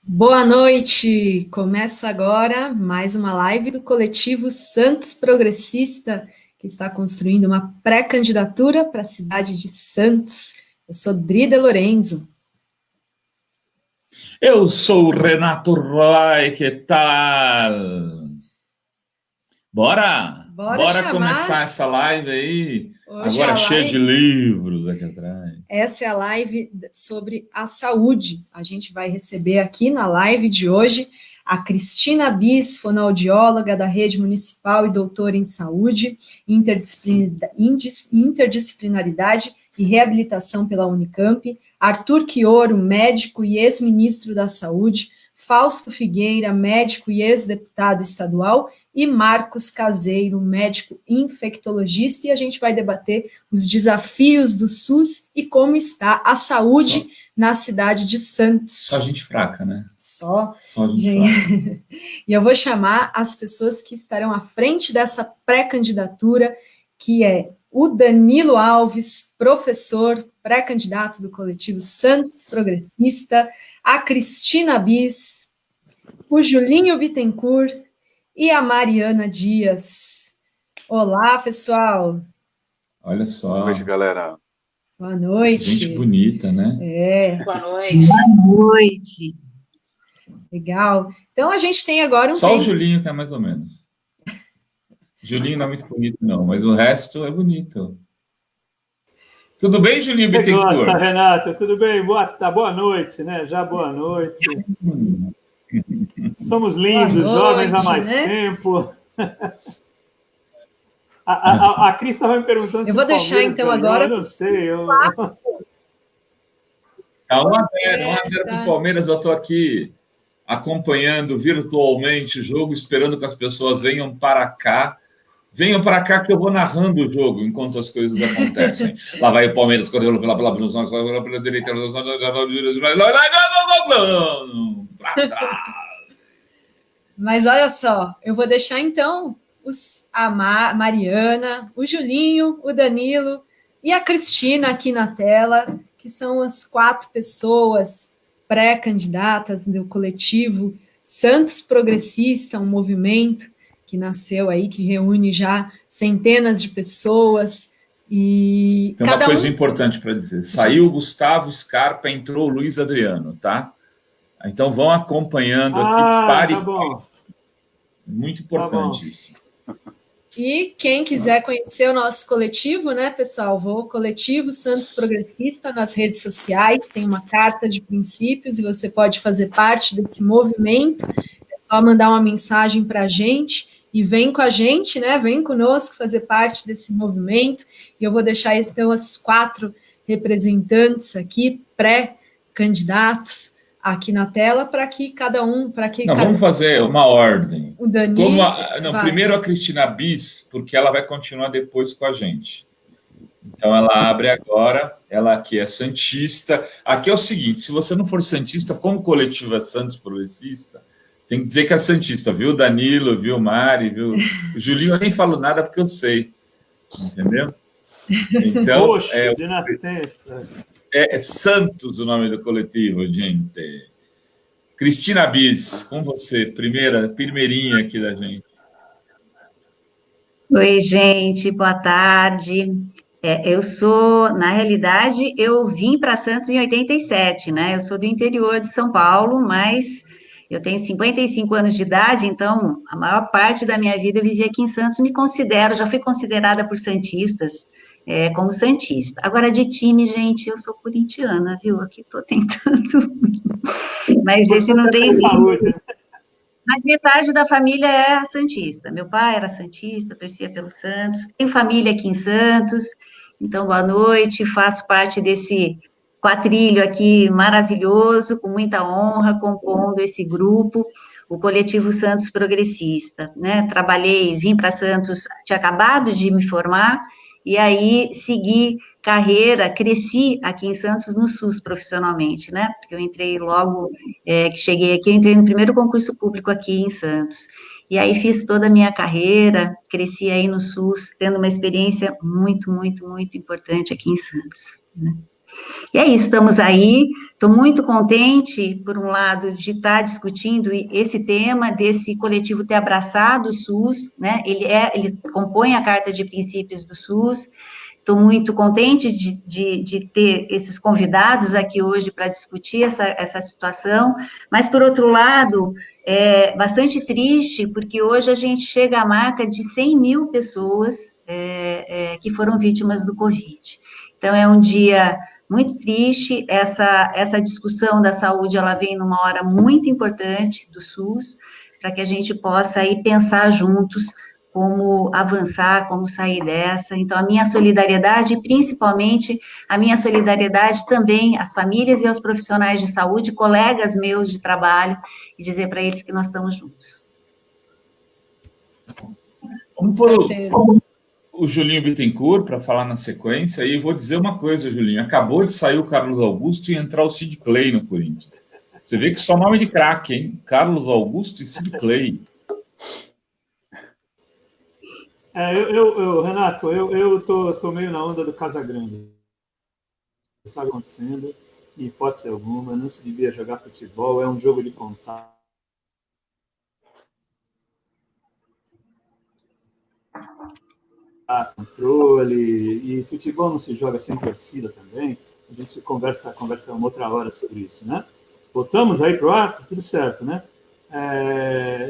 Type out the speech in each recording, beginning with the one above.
Boa noite! Começa agora mais uma live do coletivo Santos Progressista, que está construindo uma pré-candidatura para a cidade de Santos. Eu sou Drida Lorenzo. Eu sou o Renato Roy, que tal? Bora começar essa live aí, agora cheia de livros aqui atrás. Essa é a live sobre a saúde. A gente vai receber aqui na live de hoje a Cristina Bis, fonoaudióloga da Rede Municipal e doutora em Saúde, Interdisciplinaridade e Reabilitação pela Unicamp, Arthur Quioro, médico e ex-ministro da Saúde, Fausto Figueira, médico e ex-deputado estadual, e Marcos Caseiro, médico infectologista, e a gente vai debater os desafios do SUS e como está a saúde na cidade de Santos. Só gente fraca, né? Só gente fraca. E eu vou chamar as pessoas que estarão à frente dessa pré-candidatura, que é o Danilo Alves, professor, pré-candidato do coletivo Santos Progressista, a Cristina Bis, o Julinho Bittencourt e a Mariana Dias. Olá, pessoal. Olha só. Boa noite, galera. Boa noite. Gente bonita, né? Boa noite. Boa noite. Legal. Então, a gente tem agora Só o Julinho que é mais ou menos. Julinho não é muito bonito, não, mas o resto é bonito. Tudo bem, Julinho Bittencourt? Gosta, Renato? Tudo bem? Boa noite, né? Já boa noite. Somos lindos, jovens há mais tempo. A Cris estava me perguntando se eu vou deixar, então, agora... Eu não sei. Tá 1-0 para o Palmeiras. Eu estou aqui acompanhando virtualmente o jogo, esperando que as pessoas venham para cá. Venham para cá que eu vou narrando o jogo enquanto as coisas acontecem. Lá vai o Palmeiras, correndo pela direita, para trás. Mas olha só, eu vou deixar então a Mariana, o Julinho, o Danilo e a Cristina aqui na tela, que são as 4 pessoas pré-candidatas do coletivo Santos Progressista, um movimento que nasceu aí, que reúne já centenas de pessoas. E tem uma coisa importante para dizer. Saiu o Gustavo Scarpa, entrou o Luiz Adriano, tá? Então vão acompanhando aqui. Tá bom. Muito importante isso. E quem quiser conhecer o nosso coletivo, né, pessoal, coletivo Santos Progressista nas redes sociais, tem uma carta de princípios e você pode fazer parte desse movimento. É só mandar uma mensagem para a gente e vem com a gente, né, vem conosco fazer parte desse movimento. E eu vou deixar então as 4 representantes aqui, pré-candidatos, aqui na tela, para que cada um... Vamos fazer uma ordem. O Danilo... Primeiro a Cristina Bis, porque ela vai continuar depois com a gente. Então, ela abre agora, ela aqui é santista. Aqui é o seguinte, se você não for santista, como o coletivo é Santos Progressista, tem que dizer que é santista, viu, Danilo, viu, Mari, viu? O Julinho eu nem falo nada porque eu sei, entendeu? Então, Poxa, de nascença. É Santos o nome do coletivo, gente. Cristina Bis, com você, primeirinha aqui da gente. Oi, gente, boa tarde. Eu sou, na realidade, eu vim para Santos em 87, né? Eu sou do interior de São Paulo, mas eu tenho 55 anos de idade, então a maior parte da minha vida eu vivi aqui em Santos, já fui considerada por santistas, como santista. Agora, de time, gente, eu sou corintiana, viu? Aqui estou tentando, mas esse não tem... saúde. Mas metade da família é santista. Meu pai era santista, torcia pelo Santos. Tenho família aqui em Santos, então, boa noite. Faço parte desse quatrilho aqui maravilhoso, com muita honra, compondo esse grupo, o Coletivo Santos Progressista, né? Vim para Santos, tinha acabado de me formar, e aí segui carreira, cresci aqui em Santos no SUS profissionalmente, né? Porque eu entrei logo que cheguei aqui, eu entrei no primeiro concurso público aqui em Santos. E aí fiz toda a minha carreira, cresci aí no SUS, tendo uma experiência muito, muito, muito importante aqui em Santos, né? E é isso, estamos aí. Estou muito contente, por um lado, de estar discutindo esse tema, desse coletivo ter abraçado o SUS, né? Ele compõe a Carta de Princípios do SUS. Estou muito contente de ter esses convidados aqui hoje para discutir essa situação, mas, por outro lado, é bastante triste, porque hoje a gente chega à marca de 100 mil pessoas que foram vítimas do Covid. Então, é um dia muito triste, essa discussão da saúde, ela vem numa hora muito importante do SUS, para que a gente possa aí pensar juntos como avançar, como sair dessa. Então, a minha solidariedade, principalmente a minha solidariedade também às famílias e aos profissionais de saúde, colegas meus de trabalho, e dizer para eles que nós estamos juntos. Vamos pôr o Julinho Bittencourt para falar na sequência, e vou dizer uma coisa, Julinho, acabou de sair o Carlos Augusto e entrar o Sid Clay no Corinthians. Você vê que só nome de craque, hein? Carlos Augusto e Sid Clay. Renato, eu tô meio na onda do Casagrande. Sabe o que está acontecendo? Em hipótese alguma, não se devia jogar futebol, é um jogo de contato. Controle, e futebol não se joga sem torcida também. A gente conversa uma outra hora sobre isso, né? Voltamos aí para o ar? Tá tudo certo, né?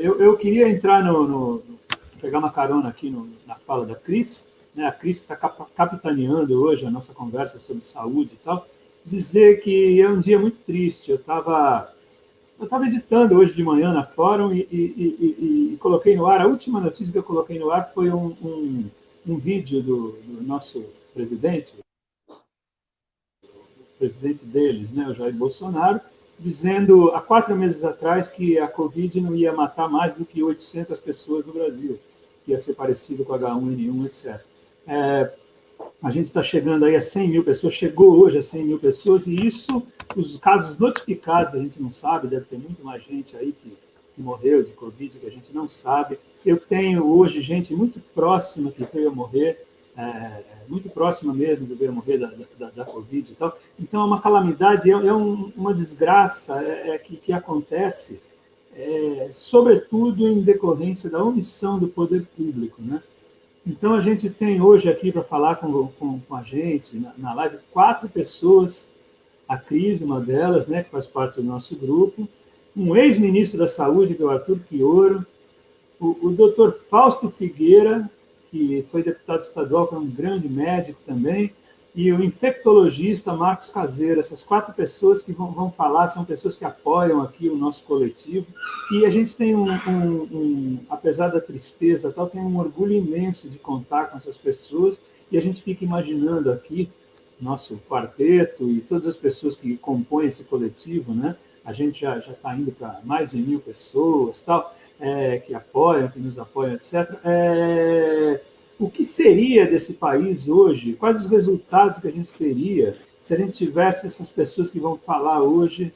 Eu queria entrar pegar uma carona aqui na fala da Cris, né? A Cris que está capitaneando hoje a nossa conversa sobre saúde e tal, dizer que é um dia muito triste. Eu estava editando hoje de manhã na Fórum e coloquei no ar, a última notícia que eu coloquei no ar foi um vídeo do nosso presidente, o presidente deles, né, o Jair Bolsonaro, dizendo há 4 meses atrás que a Covid não ia matar mais do que 800 pessoas no Brasil, que ia ser parecido com H1N1, etc. A gente está chegando aí a 100 mil pessoas, chegou hoje a 100 mil pessoas, e isso, os casos notificados, a gente não sabe, deve ter muito mais gente aí que morreu de Covid, que a gente não sabe. Eu tenho hoje gente muito próxima que veio a morrer, muito próxima mesmo que veio a morrer da Covid e tal. Então, é uma calamidade, uma desgraça que acontece, sobretudo em decorrência da omissão do poder público, né? Então, a gente tem hoje aqui para falar com a gente, na live, 4 pessoas, a Cris, uma delas, né, que faz parte do nosso grupo, um ex-ministro da Saúde, que é o Arthur Pioro, o doutor Fausto Figueira, que foi deputado estadual, que é um grande médico também, e o infectologista Marcos Caseiro. Essas 4 pessoas que vão falar são pessoas que apoiam aqui o nosso coletivo, e a gente tem apesar da tristeza, tal, tem um orgulho imenso de contar com essas pessoas, e a gente fica imaginando aqui, nosso quarteto e todas as pessoas que compõem esse coletivo, né? A gente já está indo para mais de 1.000 pessoas, tal, que apoiam, que nos apoiam, etc. O que seria desse país hoje? Quais os resultados que a gente teria se a gente tivesse essas pessoas que vão falar hoje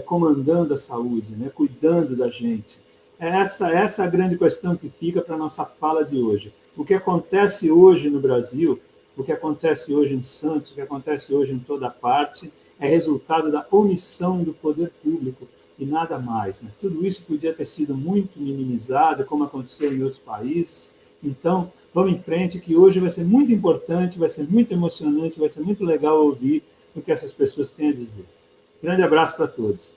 comandando a saúde, né, cuidando da gente? Essa é a grande questão que fica para a nossa fala de hoje. O que acontece hoje no Brasil, o que acontece hoje em Santos, o que acontece hoje em toda parte, é resultado da omissão do poder público e nada mais, né? Tudo isso podia ter sido muito minimizado, como aconteceu em outros países. Então, vamos em frente, que hoje vai ser muito importante, vai ser muito emocionante, vai ser muito legal ouvir o que essas pessoas têm a dizer. Grande abraço para todos.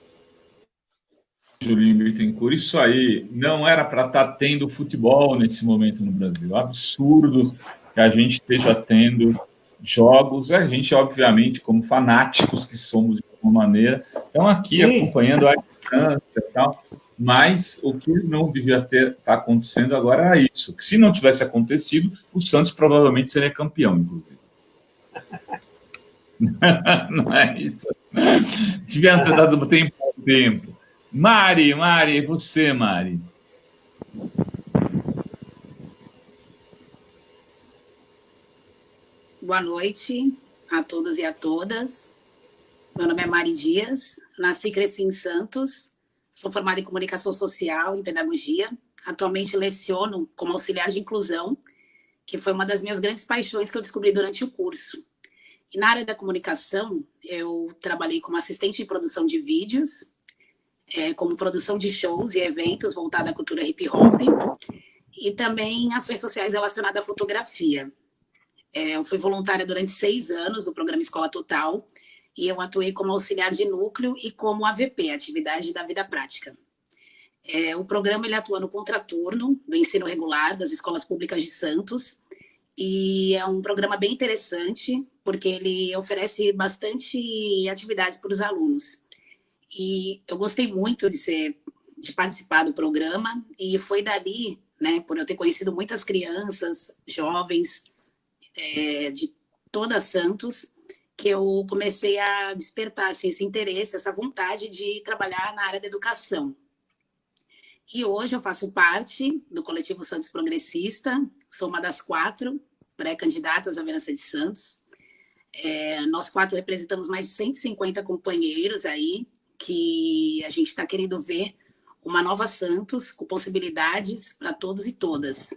Julinho Bittencourt, isso aí não era para estar tendo futebol nesse momento no Brasil. Absurdo que a gente esteja tendo jogos, a gente, obviamente, como fanáticos que somos de alguma maneira, estão aqui acompanhando a distância e tal, mas o que não devia estar acontecendo agora era isso, que se não tivesse acontecido, o Santos provavelmente seria campeão, inclusive. Não é isso? Devia ter dado tempo. Mari, e você, Mari? Boa noite a todos e a todas. Meu nome é Mari Dias, nasci e cresci em Santos, sou formada em comunicação social e pedagogia, atualmente leciono como auxiliar de inclusão, que foi uma das minhas grandes paixões que eu descobri durante o curso. E na área da comunicação, eu trabalhei como assistente de produção de vídeos, como produção de shows e eventos voltados à cultura hip hop, e também ações sociais relacionadas à fotografia. Eu fui voluntária durante 6 anos no programa Escola Total, e eu atuei como auxiliar de núcleo e como AVP, Atividade da Vida Prática. O programa ele atua no contraturno do ensino regular das escolas públicas de Santos, e é um programa bem interessante, porque ele oferece bastante atividades para os alunos. E eu gostei muito de participar do programa, e foi dali, né, por eu ter conhecido muitas crianças, jovens, de toda Santos, que eu comecei a despertar assim, esse interesse, essa vontade de trabalhar na área da educação. E hoje eu faço parte do Coletivo Santos Progressista, sou uma das 4 pré-candidatas à vereança de Santos. Nós 4 representamos mais de 150 companheiros aí, que a gente está querendo ver uma nova Santos, com possibilidades para todos e todas.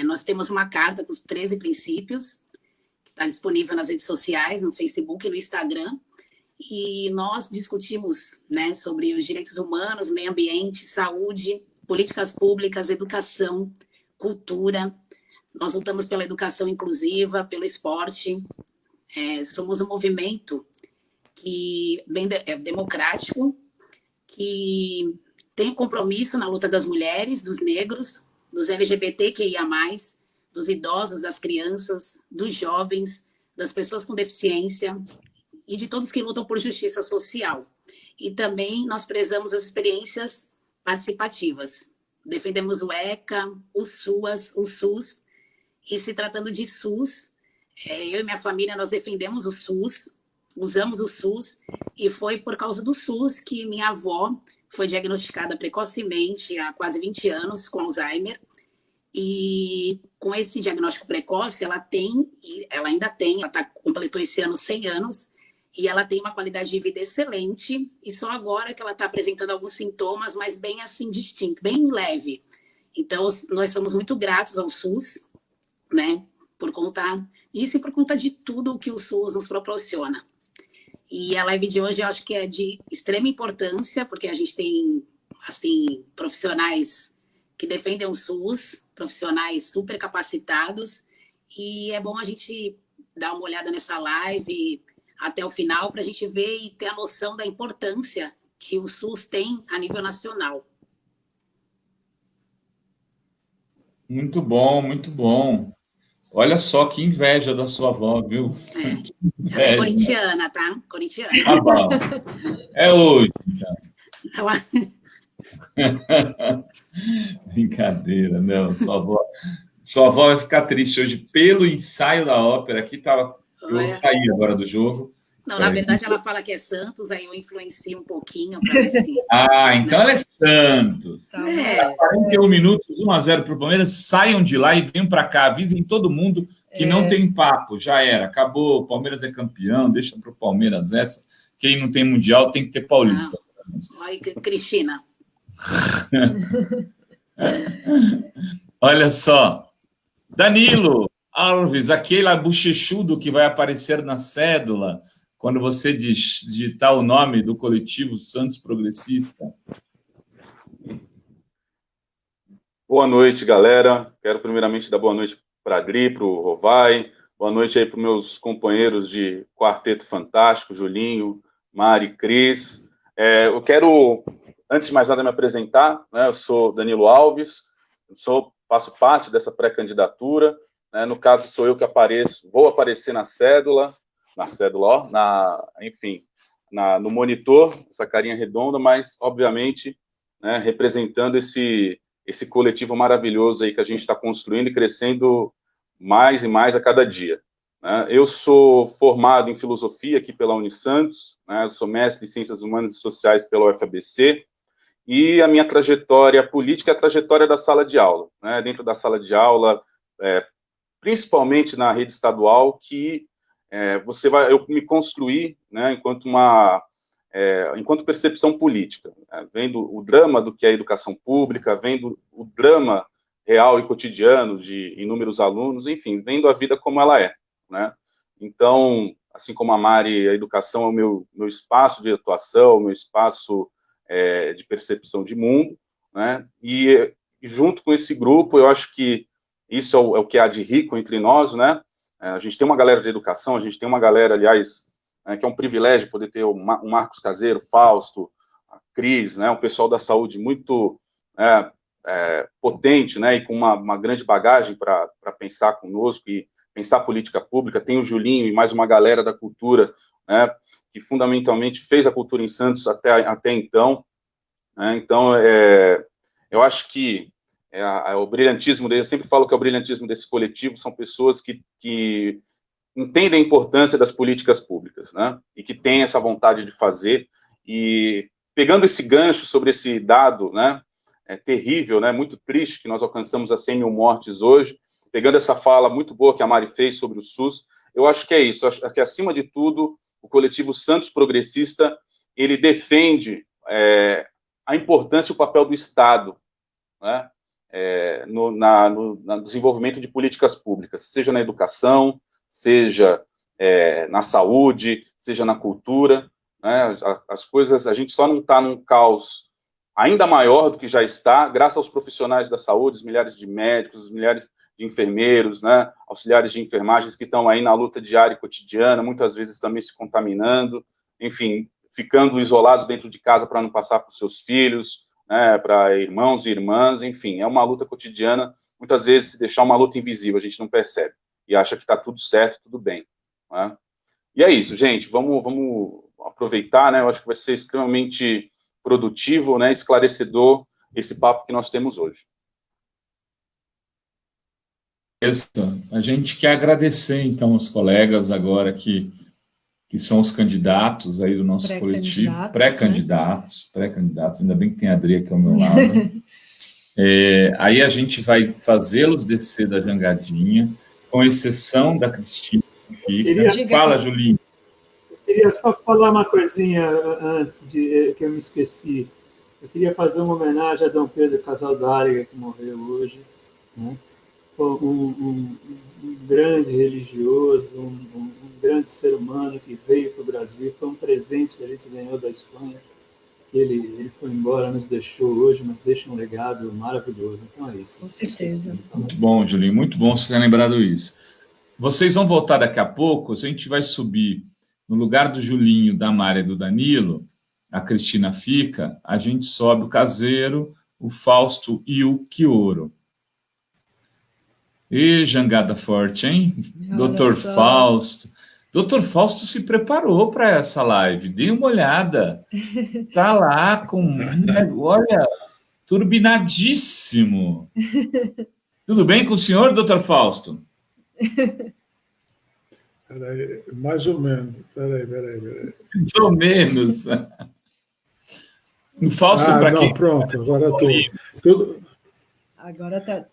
Nós temos uma carta com os 13 princípios, que está disponível nas redes sociais, no Facebook e no Instagram, e nós discutimos, né, sobre os direitos humanos, meio ambiente, saúde, políticas públicas, educação, cultura. Nós lutamos pela educação inclusiva, pelo esporte. Somos um movimento que bem democrático, que tem um compromisso na luta das mulheres, dos negros, dos LGBTQIA+, dos idosos, das crianças, dos jovens, das pessoas com deficiência e de todos que lutam por justiça social. E também nós prezamos as experiências participativas. Defendemos o ECA, o SUAS, o SUS, e se tratando de SUS, eu e minha família, nós defendemos o SUS, usamos o SUS, e foi por causa do SUS que minha avó foi diagnosticada precocemente, há quase 20 anos, com Alzheimer, e com esse diagnóstico precoce, ela completou esse ano 100 anos, e ela tem uma qualidade de vida excelente, e só agora que ela está apresentando alguns sintomas, mas bem assim, distinto, bem leve. Então, nós somos muito gratos ao SUS, né, por conta disso e por conta de tudo que o SUS nos proporciona. E a live de hoje eu acho que é de extrema importância, porque a gente tem, assim, profissionais que defendem o SUS, profissionais super capacitados, e é bom a gente dar uma olhada nessa live até o final para a gente ver e ter a noção da importância que o SUS tem a nível nacional. Muito bom, muito bom. Olha só que inveja da sua avó, viu? Ela é corintiana, tá? Corintiana. Ah, bom. É hoje, então. Brincadeira, não. Sua avó vai ficar triste hoje pelo ensaio da ópera. Aqui tava. Eu saí agora do jogo. Não, na verdade, ela fala que é Santos, aí eu influencio um pouquinho para ver se... Então ela é Santos. 41 minutos, 1-0 para o Palmeiras. Saiam de lá e venham para cá. Avisem todo mundo que não tem papo. Já era, acabou. O Palmeiras é campeão, deixa para o Palmeiras essa. Quem não tem Mundial tem que ter Paulista. Oi, Cristina. Olha só. Danilo Alves, aquele bochechudo que vai aparecer na cédula quando você digitar o nome do coletivo Santos Progressista. Boa noite, galera. Quero primeiramente dar boa noite para a Gri, para o Rovai. Boa noite aí para os meus companheiros de Quarteto Fantástico, Julinho, Mari, Cris. Eu quero, antes de mais nada, me apresentar, né? Eu sou Danilo Alves, faço parte dessa pré-candidatura. No caso, sou eu que vou aparecer na cédula, ó, no monitor, essa carinha redonda, mas, obviamente, né, representando esse coletivo maravilhoso aí que a gente está construindo e crescendo mais e mais a cada dia. Né? Eu sou formado em filosofia aqui pela Unisantos, né, eu sou mestre em Ciências Humanas e Sociais pela UFABC, e a minha trajetória política é a trajetória da sala de aula. Né? Dentro da sala de aula, principalmente na rede estadual, que eu me construí, né, enquanto percepção política, né, vendo o drama do que é a educação pública, vendo o drama real e cotidiano de inúmeros alunos, enfim, vendo a vida como ela é, né? Então, assim como a Mari, a educação é o meu espaço de atuação, o meu espaço de percepção de mundo, né? E junto com esse grupo, eu acho que isso é o que há de rico entre nós, né? A gente tem uma galera de educação, a gente tem uma galera, aliás, que é um privilégio poder ter o Marcos Caseiro, Fausto, a Cris, né? Um pessoal da saúde muito potente, né? E com uma grande bagagem para pensar conosco e pensar política pública. Tem o Julinho e mais uma galera da cultura, né? Que fundamentalmente fez a cultura em Santos até então, né? Então, eu acho que o brilhantismo dele, eu sempre falo que o brilhantismo desse coletivo são pessoas que entendem a importância das políticas públicas, né? E que têm essa vontade de fazer. E pegando esse gancho sobre esse dado, né? Terrível, né? Muito triste que nós alcançamos as 100 mil mortes hoje, pegando essa fala muito boa que a Mari fez sobre o SUS, eu acho que é isso. Eu acho que, acima de tudo, o coletivo Santos Progressista, ele defende a importância e o papel do Estado, né? No desenvolvimento de políticas públicas, seja na educação, seja na saúde, seja na cultura, né? As coisas, a gente só não está num caos ainda maior do que já está, graças aos profissionais da saúde, os milhares de médicos, os milhares de enfermeiros, né? Auxiliares de enfermagens que estão aí na luta diária e cotidiana, muitas vezes também se contaminando, enfim, ficando isolados dentro de casa para não passar para os seus filhos, né, para irmãos e irmãs, enfim, é uma luta cotidiana, muitas vezes se deixar uma luta invisível, a gente não percebe, e acha que está tudo certo, tudo bem, né? E é isso, gente, vamos aproveitar, né, eu acho que vai ser extremamente produtivo, né, esclarecedor, esse papo que nós temos hoje. A gente quer agradecer, então, os colegas agora que são os candidatos aí do nosso coletivo, pré-candidatos, ainda bem que tem a Adri aqui ao meu lado. Aí a gente vai fazê-los descer da jangadinha, com exceção da Cristina, que fica. Fala, Julinho. Eu queria só falar uma coisinha antes, que eu me esqueci. Eu queria fazer uma homenagem a Dom Pedro Casaldáliga, que morreu hoje, né? Um grande religioso, um grande ser humano que veio para o Brasil, foi um presente que a gente ganhou da Espanha, ele foi embora, nos deixou hoje, mas deixa um legado maravilhoso, então é isso. Com certeza. Muito bom, Julinho, muito bom você ter lembrado isso. Vocês vão voltar daqui a pouco, a gente vai subir no lugar do Julinho, da Mari e do Danilo, a Cristina fica, a gente sobe o Caseiro, o Fausto e o Quioro. E jangada forte, hein? Doutor Fausto. Doutor Fausto se preparou para essa live. Dê uma olhada. Está lá com olha, turbinadíssimo. Tudo bem com o senhor, doutor Fausto? Peraí, mais ou menos. Peraí. Mais ou menos. O Fausto, para quem... Pronto, agora estou... Agora está...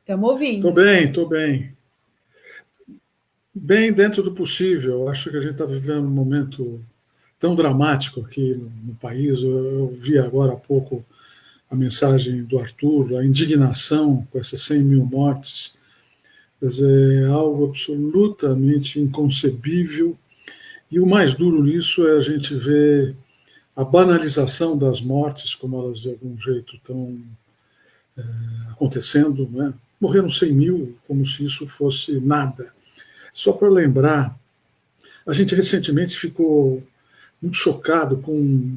Estamos ouvindo. Estou bem. Bem dentro do possível. Acho que a gente está vivendo um momento tão dramático aqui no país. Eu vi agora há pouco a mensagem do Arthur, a indignação com essas 100 mil mortes. Quer dizer, é algo absolutamente inconcebível. E o mais duro nisso é a gente ver a banalização das mortes, como elas de algum jeito estão acontecendo, né? Morreram 100 mil, como se isso fosse nada. Só para lembrar, a gente recentemente ficou muito chocado com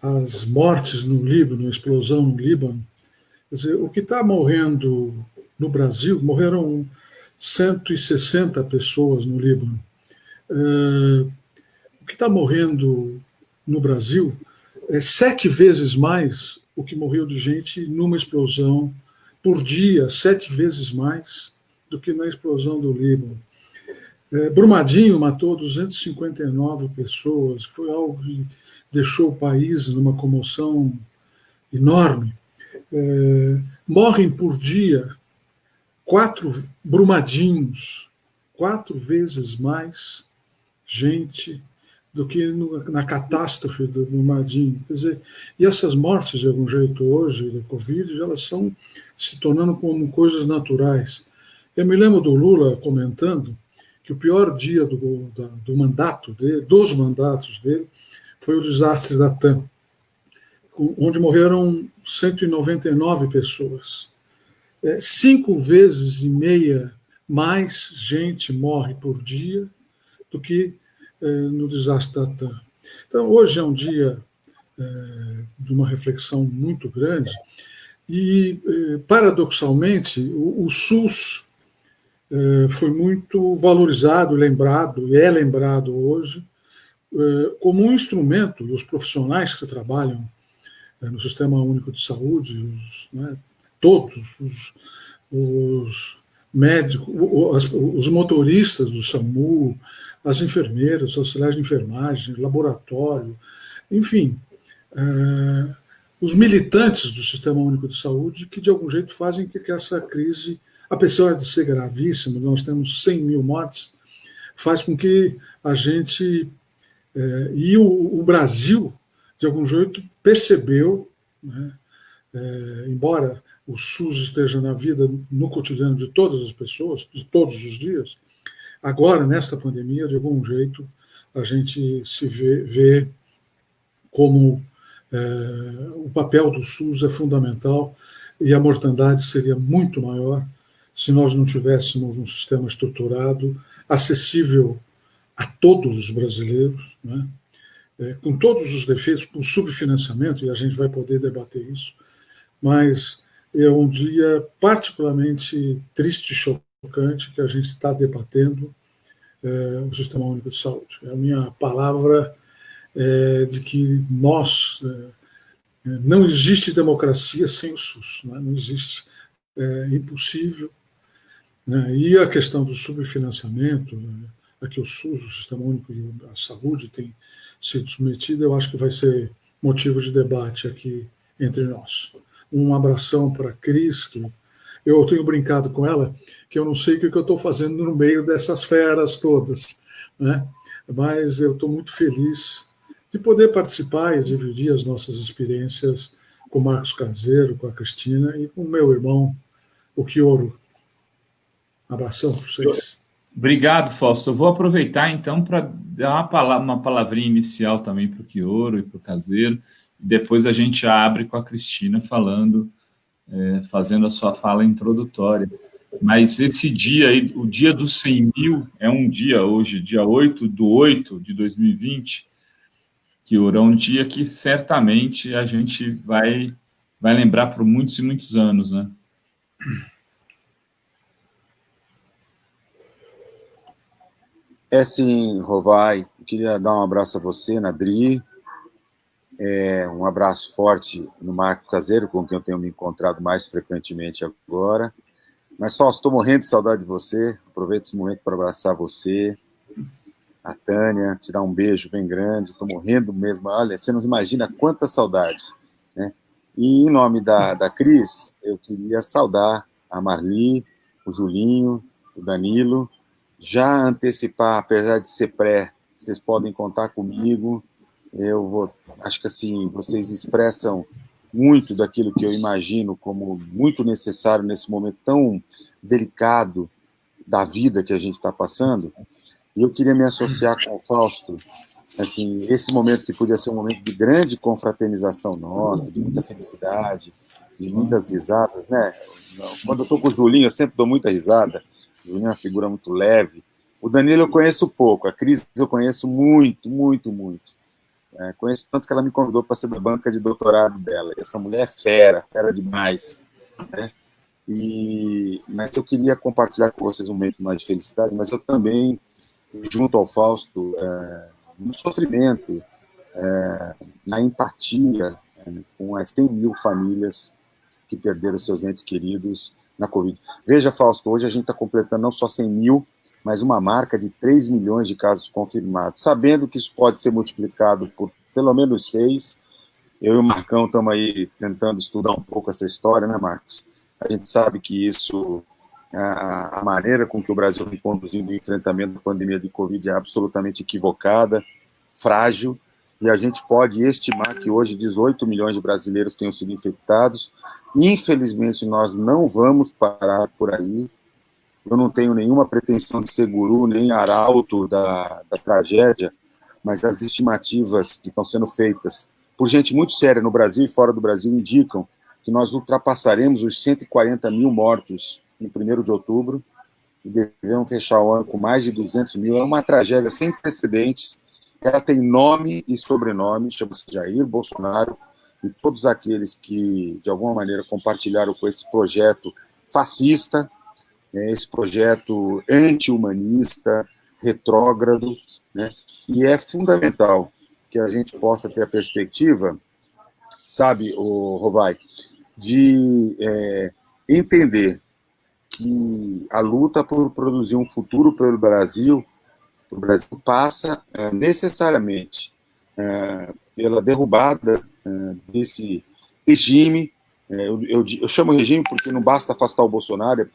as mortes no Líbano, a explosão no Líbano. Quer dizer, o que está morrendo no Brasil, morreram 160 pessoas no Líbano. O que está morrendo no Brasil é 7 vezes mais o que morreu de gente numa explosão por dia, 7 vezes mais do que na explosão do Líbano. Brumadinho matou 259 pessoas, foi algo que deixou o país numa comoção enorme. Morrem por dia 4 Brumadinhos, 4 vezes mais gente do que na catástrofe do Brumadinho. Quer dizer, e essas mortes, de algum jeito, hoje, da Covid, elas estão se tornando como coisas naturais. Eu me lembro do Lula comentando que que o pior dia do mandato dele, dos mandatos dele, foi o desastre da TAM, onde morreram 199 pessoas. 5,5 vezes mais gente morre por dia do que no desastre da TAM. Então, hoje é um dia de uma reflexão muito grande e, paradoxalmente, o SUS foi muito valorizado, lembrado, e é lembrado hoje, como um instrumento, e os profissionais que trabalham no Sistema Único de Saúde, todos os médicos, os motoristas do SAMU, as enfermeiras, os auxiliares de enfermagem, laboratório, enfim, os militantes do Sistema Único de Saúde que, de algum jeito, fazem que essa crise, apesar de ser gravíssima, nós temos 100 mil mortes, faz com que a gente... e o Brasil, de algum jeito, percebeu, né, embora o SUS esteja na vida, no cotidiano de todas as pessoas, de todos os dias, agora, nesta pandemia, de algum jeito, a gente se vê como o papel do SUS é fundamental e a mortandade seria muito maior se nós não tivéssemos um sistema estruturado, acessível a todos os brasileiros, né? Com todos os defeitos, com subfinanciamento, e a gente vai poder debater isso, mas é um dia particularmente triste e chocante que a gente está debatendo o Sistema Único de Saúde. A minha palavra é de que não existe democracia sem o SUS, né? Não existe, é impossível, né? E a questão do subfinanciamento, a que o SUS, o Sistema Único de Saúde, tem sido submetido, eu acho que vai ser motivo de debate aqui entre nós. Um abração para a Cris, que eu tenho brincado com ela, que eu não sei o que eu estou fazendo no meio dessas feras todas, né? Mas eu estou muito feliz de poder participar e dividir as nossas experiências com o Marcos Caseiro, com a Cristina e com o meu irmão, o Quioro. Abração para vocês. Obrigado, Fausto. Eu vou aproveitar, então, para dar uma palavrinha inicial também para o Quioro e para o Caseiro. Depois a gente abre com a Cristina falando, fazendo a sua fala introdutória. Mas esse dia aí, o dia dos 100 mil, é um dia hoje, dia 8/8/2020, Quioro, é um dia que certamente a gente vai lembrar por muitos e muitos anos, né? Sim, Rovai, eu queria dar um abraço a você, Nadri, um abraço forte no Marco Caseiro, com quem eu tenho me encontrado mais frequentemente agora. Mas, só estou morrendo de saudade de você, aproveito esse momento para abraçar você, a Tânia, te dar um beijo bem grande, estou morrendo mesmo, olha, você não imagina quanta saudade, né? E, em nome da Cris, eu queria saudar a Marli, o Julinho, o Danilo, já antecipar, apesar de ser vocês podem contar comigo. Acho que assim, vocês expressam muito daquilo que eu imagino como muito necessário nesse momento tão delicado da vida que a gente está passando. E eu queria me associar com o Fausto, assim, esse momento que podia ser um momento de grande confraternização nossa, de muita felicidade, de muitas risadas, né? Quando eu estou com o Julinho, eu sempre dou muita risada. O Julinho é uma figura muito leve. O Danilo eu conheço pouco, a Cris eu conheço muito, muito, muito. Conheço tanto que ela me convidou para ser da banca de doutorado dela. Essa mulher é fera demais, né? Mas eu queria compartilhar com vocês um momento mais de felicidade, mas eu também, junto ao Fausto, no sofrimento, na empatia com as 100 mil famílias que perderam seus entes queridos na Covid. Veja, Fausto, hoje a gente está completando não só 100 mil, mas uma marca de 3 milhões de casos confirmados. Sabendo que isso pode ser multiplicado por pelo menos 6, eu e o Marcão estamos aí tentando estudar um pouco essa história, né, Marcos? A gente sabe que isso, a maneira com que o Brasil vem conduzindo o enfrentamento da pandemia de Covid é absolutamente equivocada, frágil, e a gente pode estimar que hoje 18 milhões de brasileiros tenham sido infectados. Infelizmente, nós não vamos parar por aí. Eu não tenho nenhuma pretensão de ser guru, nem arauto da tragédia, mas as estimativas que estão sendo feitas por gente muito séria no Brasil e fora do Brasil indicam que nós ultrapassaremos os 140 mil mortos em 1º de outubro e devemos fechar o ano com mais de 200 mil. É uma tragédia sem precedentes. Ela tem nome e sobrenome, chama-se Jair Bolsonaro, e todos aqueles que, de alguma maneira, compartilharam com esse projeto fascista, esse projeto anti-humanista, retrógrado, né? E é fundamental que a gente possa ter a perspectiva, sabe, Rovai, de entender que a luta por produzir um futuro para o Brasil passa necessariamente pela derrubada desse regime. Eu chamo regime porque não basta afastar o Bolsonaro,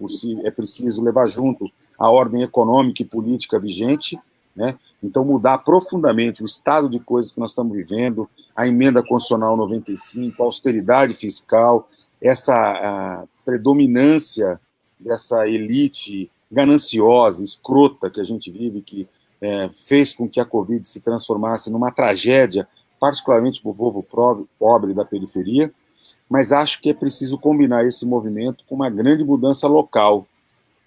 é preciso levar junto a ordem econômica e política vigente, né? Então, mudar profundamente o estado de coisas que nós estamos vivendo, a emenda constitucional 95, a austeridade fiscal, essa predominância dessa elite gananciosa, escrota que a gente vive, que fez com que a Covid se transformasse numa tragédia, particularmente para o povo pobre da periferia, mas acho que é preciso combinar esse movimento com uma grande mudança local,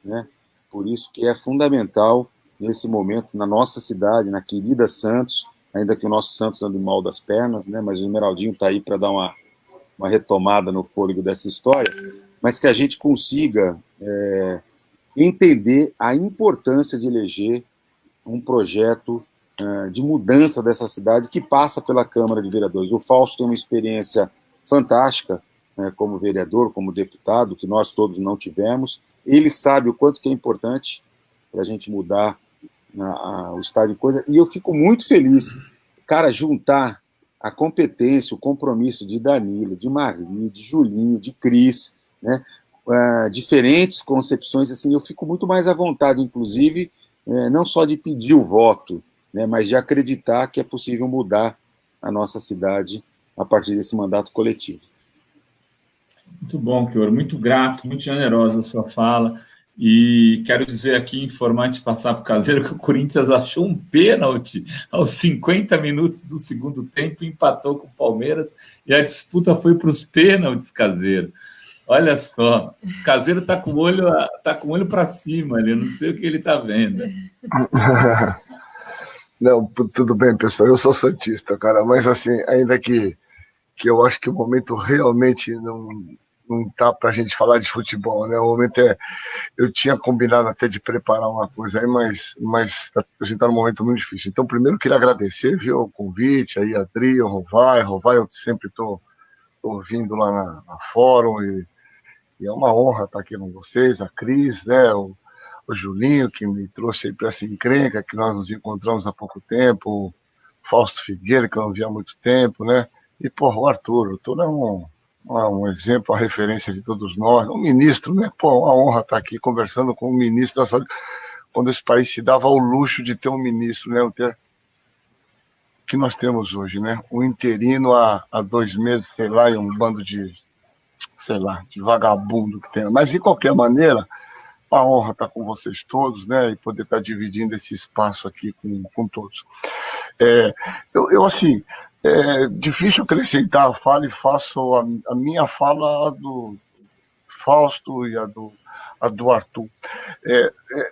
né? Por isso que é fundamental, nesse momento, na nossa cidade, na querida Santos, ainda que o nosso Santos ande mal das pernas, né? Mas o Esmeraldinho está aí para dar uma retomada no fôlego dessa história, mas que a gente consiga entender a importância de eleger um projeto de mudança dessa cidade que passa pela Câmara de Vereadores. O Fausto tem uma experiência fantástica, né, como vereador, como deputado, que nós todos não tivemos. Ele sabe o quanto que é importante para a gente mudar o estado de coisa, e eu fico muito feliz, cara, juntar a competência, o compromisso de Danilo, de Marli, de Julinho, de Cris, né, diferentes concepções, assim, eu fico muito mais à vontade, inclusive, não só de pedir o voto, né, mas de acreditar que é possível mudar a nossa cidade a partir desse mandato coletivo. Muito bom, Chioro, muito grato, muito generosa a sua fala, e quero dizer aqui, informar antes de passar para o Caseiro, que o Corinthians achou um pênalti aos 50 minutos do segundo tempo, empatou com o Palmeiras, e a disputa foi para os pênaltis, Caseiro. Olha só, o Caseiro está com o olho para cima, eu não sei o que ele está vendo. Não, tudo bem, pessoal, eu sou santista, cara, mas assim, ainda que eu acho que o momento realmente não tá para a gente falar de futebol, né? O momento eu tinha combinado até de preparar uma coisa aí, mas a gente está num momento muito difícil. Então, primeiro, queria agradecer, viu, o convite, aí a Adri, o Rovai, eu sempre estou ouvindo lá na fórum, e é uma honra estar aqui com vocês, a Cris, né, o Julinho, que me trouxe aí para essa encrenca, que nós nos encontramos há pouco tempo, o Fausto Figueira, que eu não via há muito tempo, né, e, o Arthur é um exemplo, a referência de todos nós, um ministro, né, uma honra estar aqui conversando com o ministro da Saúde, quando esse país se dava ao luxo de ter um ministro, né, que nós temos hoje, né, um interino há 2 meses, sei lá, e um bando de vagabundo que tem, mas de qualquer maneira, a honra estar com vocês todos, né, e poder estar dividindo esse espaço aqui com todos. Eu assim, difícil acrescentar a fala e faço a minha fala, a do Fausto e a do Arthur.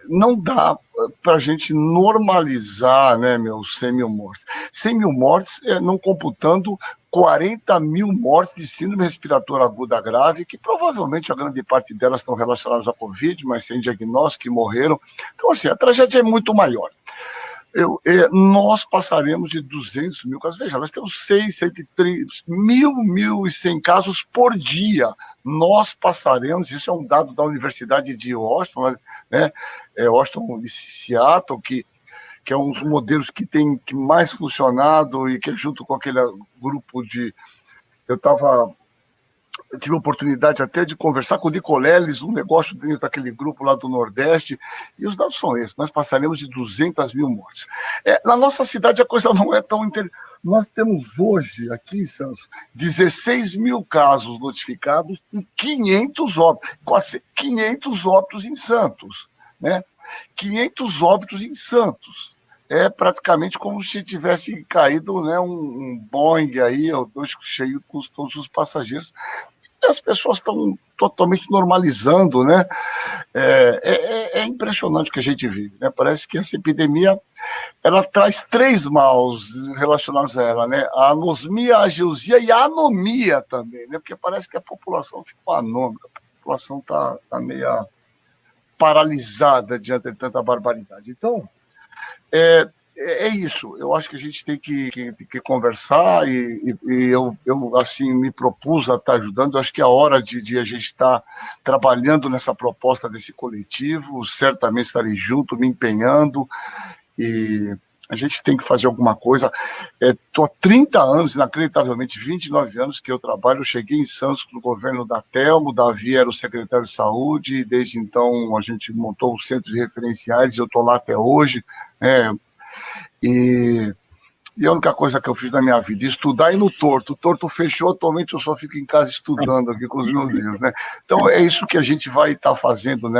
Não dá para a gente normalizar, né, 100 mil mortes. 100 mil mortes, não computando 40 mil mortes de síndrome respiratória aguda grave, que provavelmente a grande parte delas estão relacionadas à Covid, mas sem diagnóstico, que morreram. Então, assim, a tragédia é muito maior. Nós passaremos de 200 mil casos. Veja, nós temos 1.100 casos por dia. Nós passaremos, isso é um dado da Universidade de Washington, né? Washington e Seattle, que é um dos modelos que tem mais funcionado, e que junto com aquele grupo de... Eu tive a oportunidade até de conversar com o Nicoleles, um negócio dentro daquele grupo lá do Nordeste, e os dados são esses, nós passaremos de 200 mil mortes. Na nossa cidade a coisa não é tão interessante. Nós temos hoje, aqui em Santos, 16 mil casos notificados e 500 óbitos, quase 500 óbitos em Santos. né? 500 óbitos em Santos. É praticamente como se tivesse caído, né, um Boeing aí, ou dois cheio com todos os passageiros. E as pessoas estão totalmente normalizando, né? É impressionante o que a gente vive, né? Parece que essa epidemia ela traz 3 maus relacionados a ela, né? A anosmia, a ageusia e a anomia também, né? Porque parece que a população ficou anômica, a população está meio paralisada diante de tanta barbaridade. Então, é isso. Eu acho que a gente tem que conversar e eu, assim, me propus a estar ajudando. Eu acho que é a hora de a gente estar trabalhando nessa proposta desse coletivo. Certamente estarei junto, me empenhando, e a gente tem que fazer alguma coisa. Estou há 30 anos, inacreditavelmente, 29 anos que eu trabalho. Eu cheguei em Santos no governo da Telmo, Davi era o secretário de saúde, e desde então a gente montou os centros referenciais e eu estou lá até hoje, né? E a única coisa que eu fiz na minha vida, estudar e no Torto. O Torto fechou, atualmente eu só fico em casa estudando aqui com os meus livros, né? Então é isso que a gente vai estar fazendo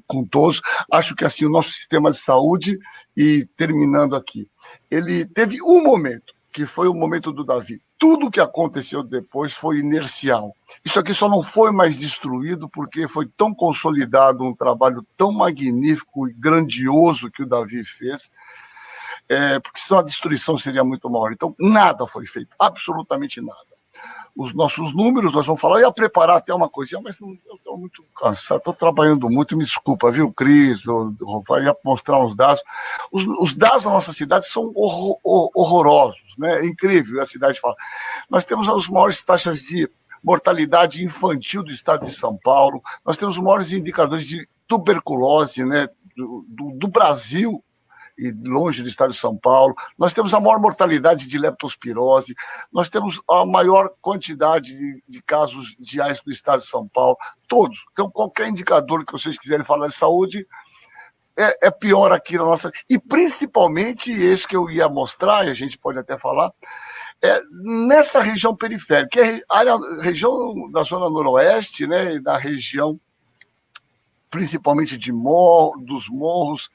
com todos. Acho que assim, o nosso sistema de saúde, e terminando aqui, ele teve um momento, que foi o momento do Davi. Tudo que aconteceu depois foi inercial. Isso aqui só não foi mais destruído porque foi tão consolidado, um trabalho tão magnífico e grandioso que o Davi fez, porque senão a destruição seria muito maior. Então, nada foi feito, absolutamente nada. Os nossos números, nós vamos falar, eu ia preparar até uma coisinha, mas eu estou muito cansado, estou trabalhando muito, me desculpa, viu, Cris, vai mostrar uns dados. Os dados da nossa cidade são horrorosos, né? É incrível, a cidade fala. Nós temos as maiores taxas de mortalidade infantil do estado de São Paulo, nós temos os maiores indicadores de tuberculose, né, do Brasil, e longe do estado de São Paulo, nós temos a maior mortalidade de leptospirose, nós temos a maior quantidade de casos de AIDS no estado de São Paulo, todos. Então, qualquer indicador que vocês quiserem falar de saúde, é pior aqui na nossa... E principalmente esse que eu ia mostrar, e a gente pode até falar, nessa região periférica, que é a região da zona noroeste, né, e da região principalmente dos morros,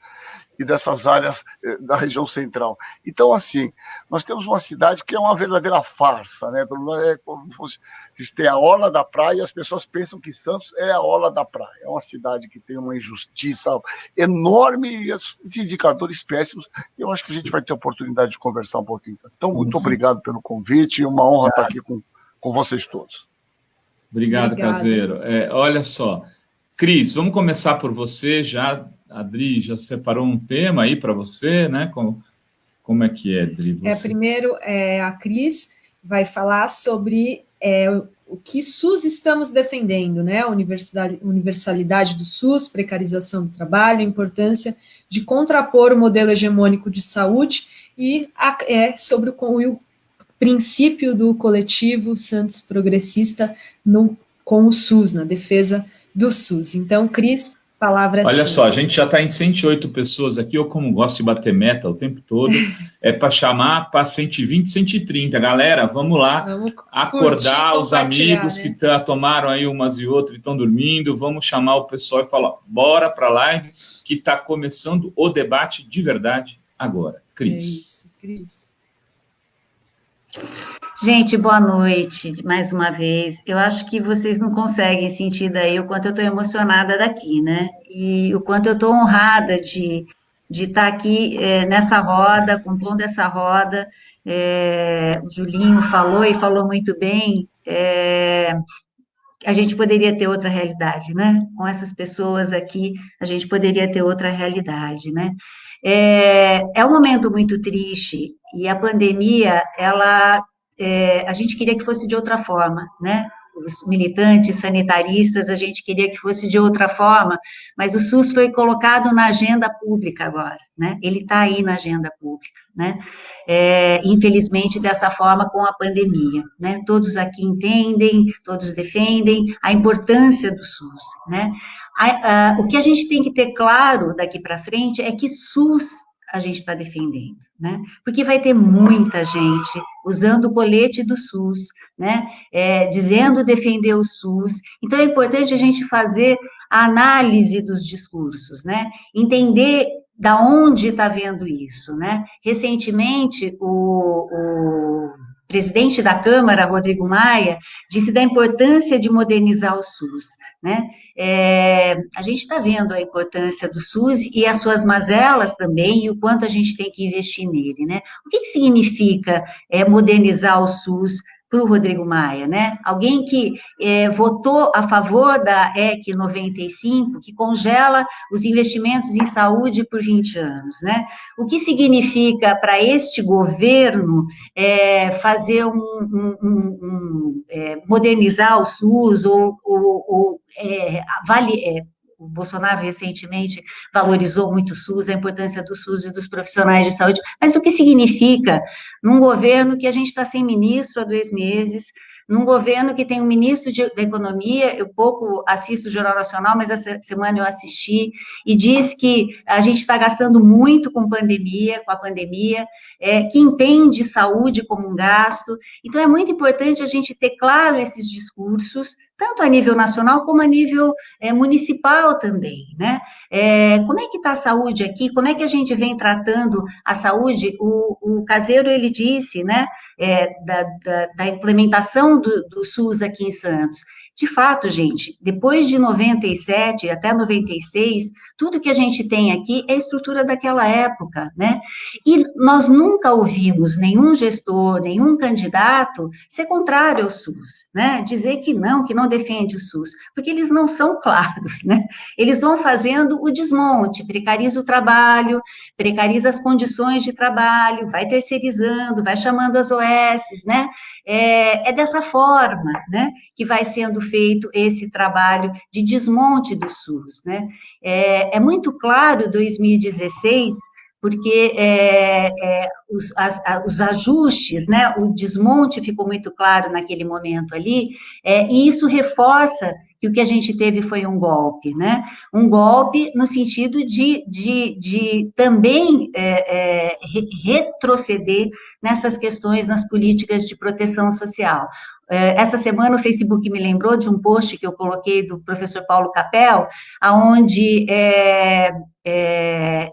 e dessas áreas da região central. Então, assim, nós temos uma cidade que é uma verdadeira farsa, né? É como se fosse, a gente tem a orla da praia e as pessoas pensam que Santos é a orla da praia. É uma cidade que tem uma injustiça enorme e os indicadores péssimos. Eu acho que a gente vai ter oportunidade de conversar um pouquinho. Então, muito obrigado pelo convite e uma honra estar aqui com vocês todos. Obrigado, Caseiro. Olha só, Cris, vamos começar por você já. A Adri já separou um tema aí para você, né? Como é que é, Adri? Primeiro, a Cris vai falar sobre o que SUS estamos defendendo, né? A universalidade do SUS, precarização do trabalho, a importância de contrapor o modelo hegemônico de saúde e sobre o princípio do coletivo Santos Progressista com o SUS, na defesa do SUS. Então, Cris, palavra. Olha só, a gente já está em 108 pessoas aqui, eu como gosto de bater meta o tempo todo, para chamar para 120, 130. Galera, vamos lá, acordar os amigos, né, que tomaram aí umas e outras e estão dormindo, vamos chamar o pessoal e falar, bora para a live, que está começando o debate de verdade agora. Cris. É isso, Cris. Gente, boa noite, mais uma vez. Eu acho que vocês não conseguem sentir daí o quanto eu estou emocionada daqui, né? E o quanto eu estou honrada de estar aqui nessa roda, compondo essa roda. O Julinho falou e falou muito bem. A gente poderia ter outra realidade, né? Com essas pessoas aqui, a gente poderia ter outra realidade, né? É um momento muito triste e a pandemia, a gente queria que fosse de outra forma, né? Os militantes sanitaristas, a gente queria que fosse de outra forma, mas o SUS foi colocado na agenda pública agora, né? Ele está aí na agenda pública, né? Infelizmente, dessa forma, com a pandemia, né? Todos aqui entendem, todos defendem a importância do SUS, né? O que a gente tem que ter claro daqui para frente é que SUS a gente está defendendo, né? Porque vai ter muita gente usando o colete do SUS, né? Dizendo defender o SUS. Então, é importante a gente fazer a análise dos discursos, né? Entender da onde está vendo isso, né? Recentemente, o presidente da Câmara, Rodrigo Maia, disse da importância de modernizar o SUS, né? A gente está vendo a importância do SUS e as suas mazelas também, e o quanto a gente tem que investir nele, né? O que significa modernizar o SUS para o Rodrigo Maia, né? Alguém que votou a favor da EC 95, que congela os investimentos em saúde por 20 anos, né? O que significa para este governo fazer modernizar o SUS o Bolsonaro recentemente valorizou muito o SUS, a importância do SUS e dos profissionais de saúde, mas o que significa num governo que a gente está sem ministro há 2 meses, num governo que tem um ministro da Economia, eu pouco assisto o Jornal Nacional, mas essa semana eu assisti, e diz que a gente está gastando muito com a pandemia, que entende saúde como um gasto. Então, é muito importante a gente ter claro esses discursos, tanto a nível nacional como a nível municipal também, né? Como é que está a saúde aqui? Como é que a gente vem tratando a saúde? O Caseiro, ele disse, né, da implementação do SUS aqui em Santos. De fato, gente, depois de 97 até 96, tudo que a gente tem aqui é a estrutura daquela época, né? E nós nunca ouvimos nenhum gestor, nenhum candidato ser contrário ao SUS, né? Dizer que não defende o SUS, porque eles não são claros, né? Eles vão fazendo o desmonte, precariza o trabalho, precariza as condições de trabalho, vai terceirizando, vai chamando as OS, né? É dessa forma, né, que vai sendo feito esse trabalho de desmonte do SUS, né? É muito claro 2016, porque os ajustes, né, o desmonte ficou muito claro naquele momento ali, e isso reforça que o que a gente teve foi um golpe, né? Um golpe no sentido de também retroceder nessas questões, nas políticas de proteção social. Essa semana o Facebook me lembrou de um post que eu coloquei do professor Paulo Capel, onde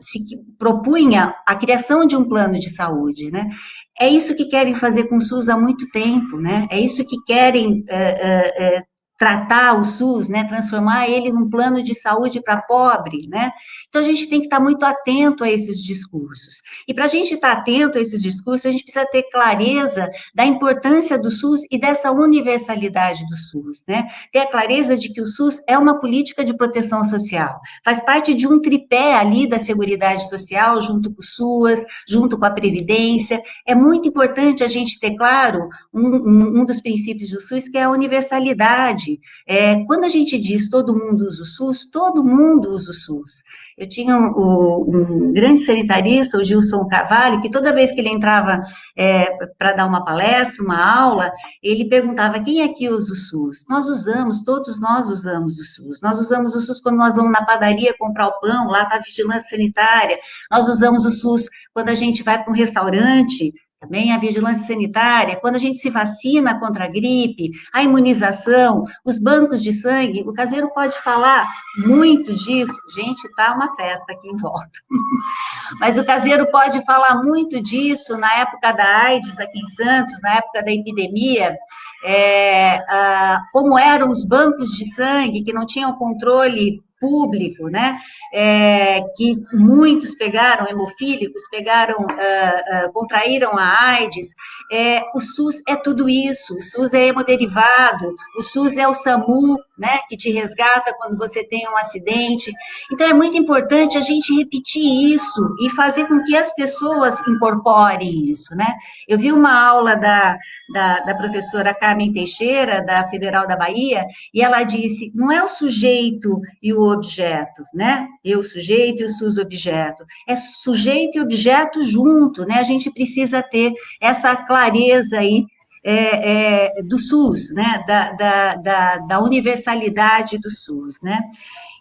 se propunha a criação de um plano de saúde, né? É isso que querem fazer com o SUS há muito tempo, né? É isso que querem tratar o SUS, né, transformar ele num plano de saúde para pobre, né? Então, a gente tem que estar muito atento a esses discursos. E para a gente estar atento a esses discursos, a gente precisa ter clareza da importância do SUS e dessa universalidade do SUS, né? Ter a clareza de que o SUS é uma política de proteção social, faz parte de um tripé ali da Seguridade Social, junto com o SUAS, junto com a Previdência. É muito importante a gente ter claro um dos princípios do SUS, que é a universalidade. Quando a gente diz todo mundo usa o SUS, todo mundo usa o SUS. Eu tinha um grande sanitarista, o Gilson Carvalho, que toda vez que ele entrava para dar uma palestra, uma aula, ele perguntava: quem aqui usa o SUS? Nós usamos, todos nós usamos o SUS. Nós usamos o SUS quando nós vamos na padaria comprar o pão, lá está a vigilância sanitária. Nós usamos o SUS quando a gente vai para um restaurante, também a vigilância sanitária, quando a gente se vacina contra a gripe, a imunização, os bancos de sangue. O Caseiro pode falar muito disso. Gente, tá uma festa aqui em volta. Mas o Caseiro pode falar muito disso na época da AIDS aqui em Santos, na época da epidemia, como eram os bancos de sangue que não tinham controle público, né, que muitos pegaram, hemofílicos, contraíram a AIDS. O SUS é tudo isso, o SUS é hemoderivado, o SUS é o SAMU, né, que te resgata quando você tem um acidente. Então, é muito importante a gente repetir isso e fazer com que as pessoas incorporem isso, né. Eu vi uma aula da professora Carmen Teixeira, da Federal da Bahia, e ela disse: não é o sujeito e o objeto, né? Eu sujeito e o SUS objeto. É sujeito e objeto junto, né? A gente precisa ter essa clareza aí do SUS, né? Da universalidade do SUS, né?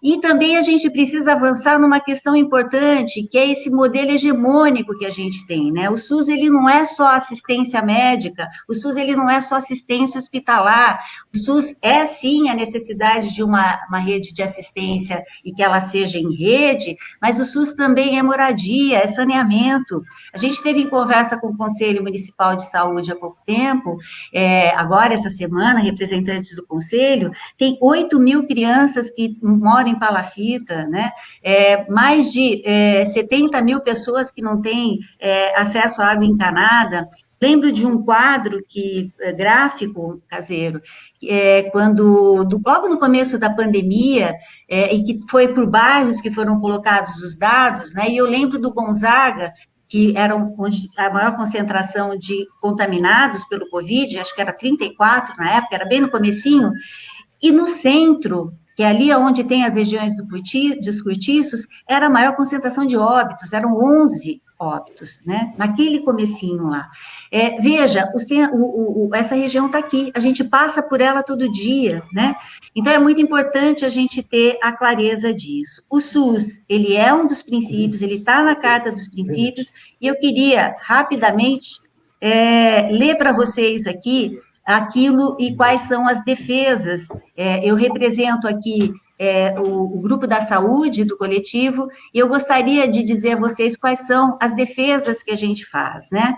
E também a gente precisa avançar numa questão importante, que é esse modelo hegemônico que a gente tem, né? O SUS, ele não é só assistência médica, o SUS, ele não é só assistência hospitalar, o SUS é, sim, a necessidade de uma rede de assistência e que ela seja em rede, mas o SUS também é moradia, é saneamento. A gente teve em conversa com o Conselho Municipal de Saúde há pouco tempo, agora, essa semana, representantes do Conselho, tem 8.000 crianças que moram em palafita, né? Mais de 70.000 pessoas que não têm acesso à água encanada. Lembro de um quadro gráfico, Caseiro, logo no começo da pandemia, e que foi por bairros que foram colocados os dados, né? E eu lembro do Gonzaga, que era onde a maior concentração de contaminados pelo Covid, acho que era 34 na época, era bem no comecinho, e no centro, que é ali onde tem as regiões dos cortiços, era a maior concentração de óbitos, eram 11 óbitos, né, naquele comecinho lá. Veja, essa região está aqui, a gente passa por ela todo dia, né, então é muito importante a gente ter a clareza disso. O SUS, ele é um dos princípios, ele está na Carta dos Princípios, e eu queria, rapidamente, ler para vocês aqui aquilo e quais são as defesas. Eu represento aqui o grupo da saúde do coletivo, e eu gostaria de dizer a vocês quais são as defesas que a gente faz, né?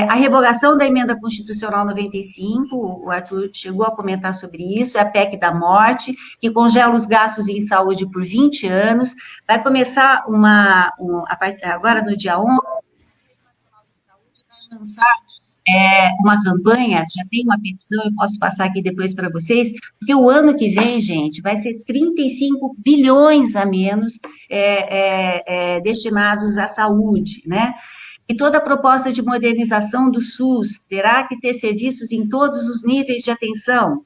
A revogação da emenda constitucional 95, o Arthur chegou a comentar sobre isso, é a PEC da morte, que congela os gastos em saúde por 20 anos, vai começar agora no dia 11, o Nacional de Saúde vai lançar uma campanha, já tem uma petição, eu posso passar aqui depois para vocês, porque o ano que vem, gente, vai ser 35 bilhões a menos destinados à saúde, né? E toda a proposta de modernização do SUS terá que ter serviços em todos os níveis de atenção.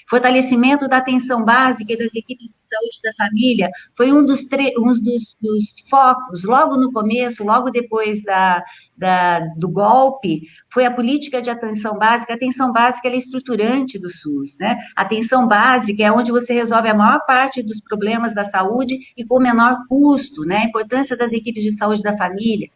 Fortalecimento da atenção básica e das equipes de saúde da família foi um dos focos, logo no começo, logo depois do golpe, foi a política de atenção básica. A atenção básica ela é estruturante do SUS, né? A atenção básica é onde você resolve a maior parte dos problemas da saúde e com menor custo, né? A importância das equipes de saúde da família.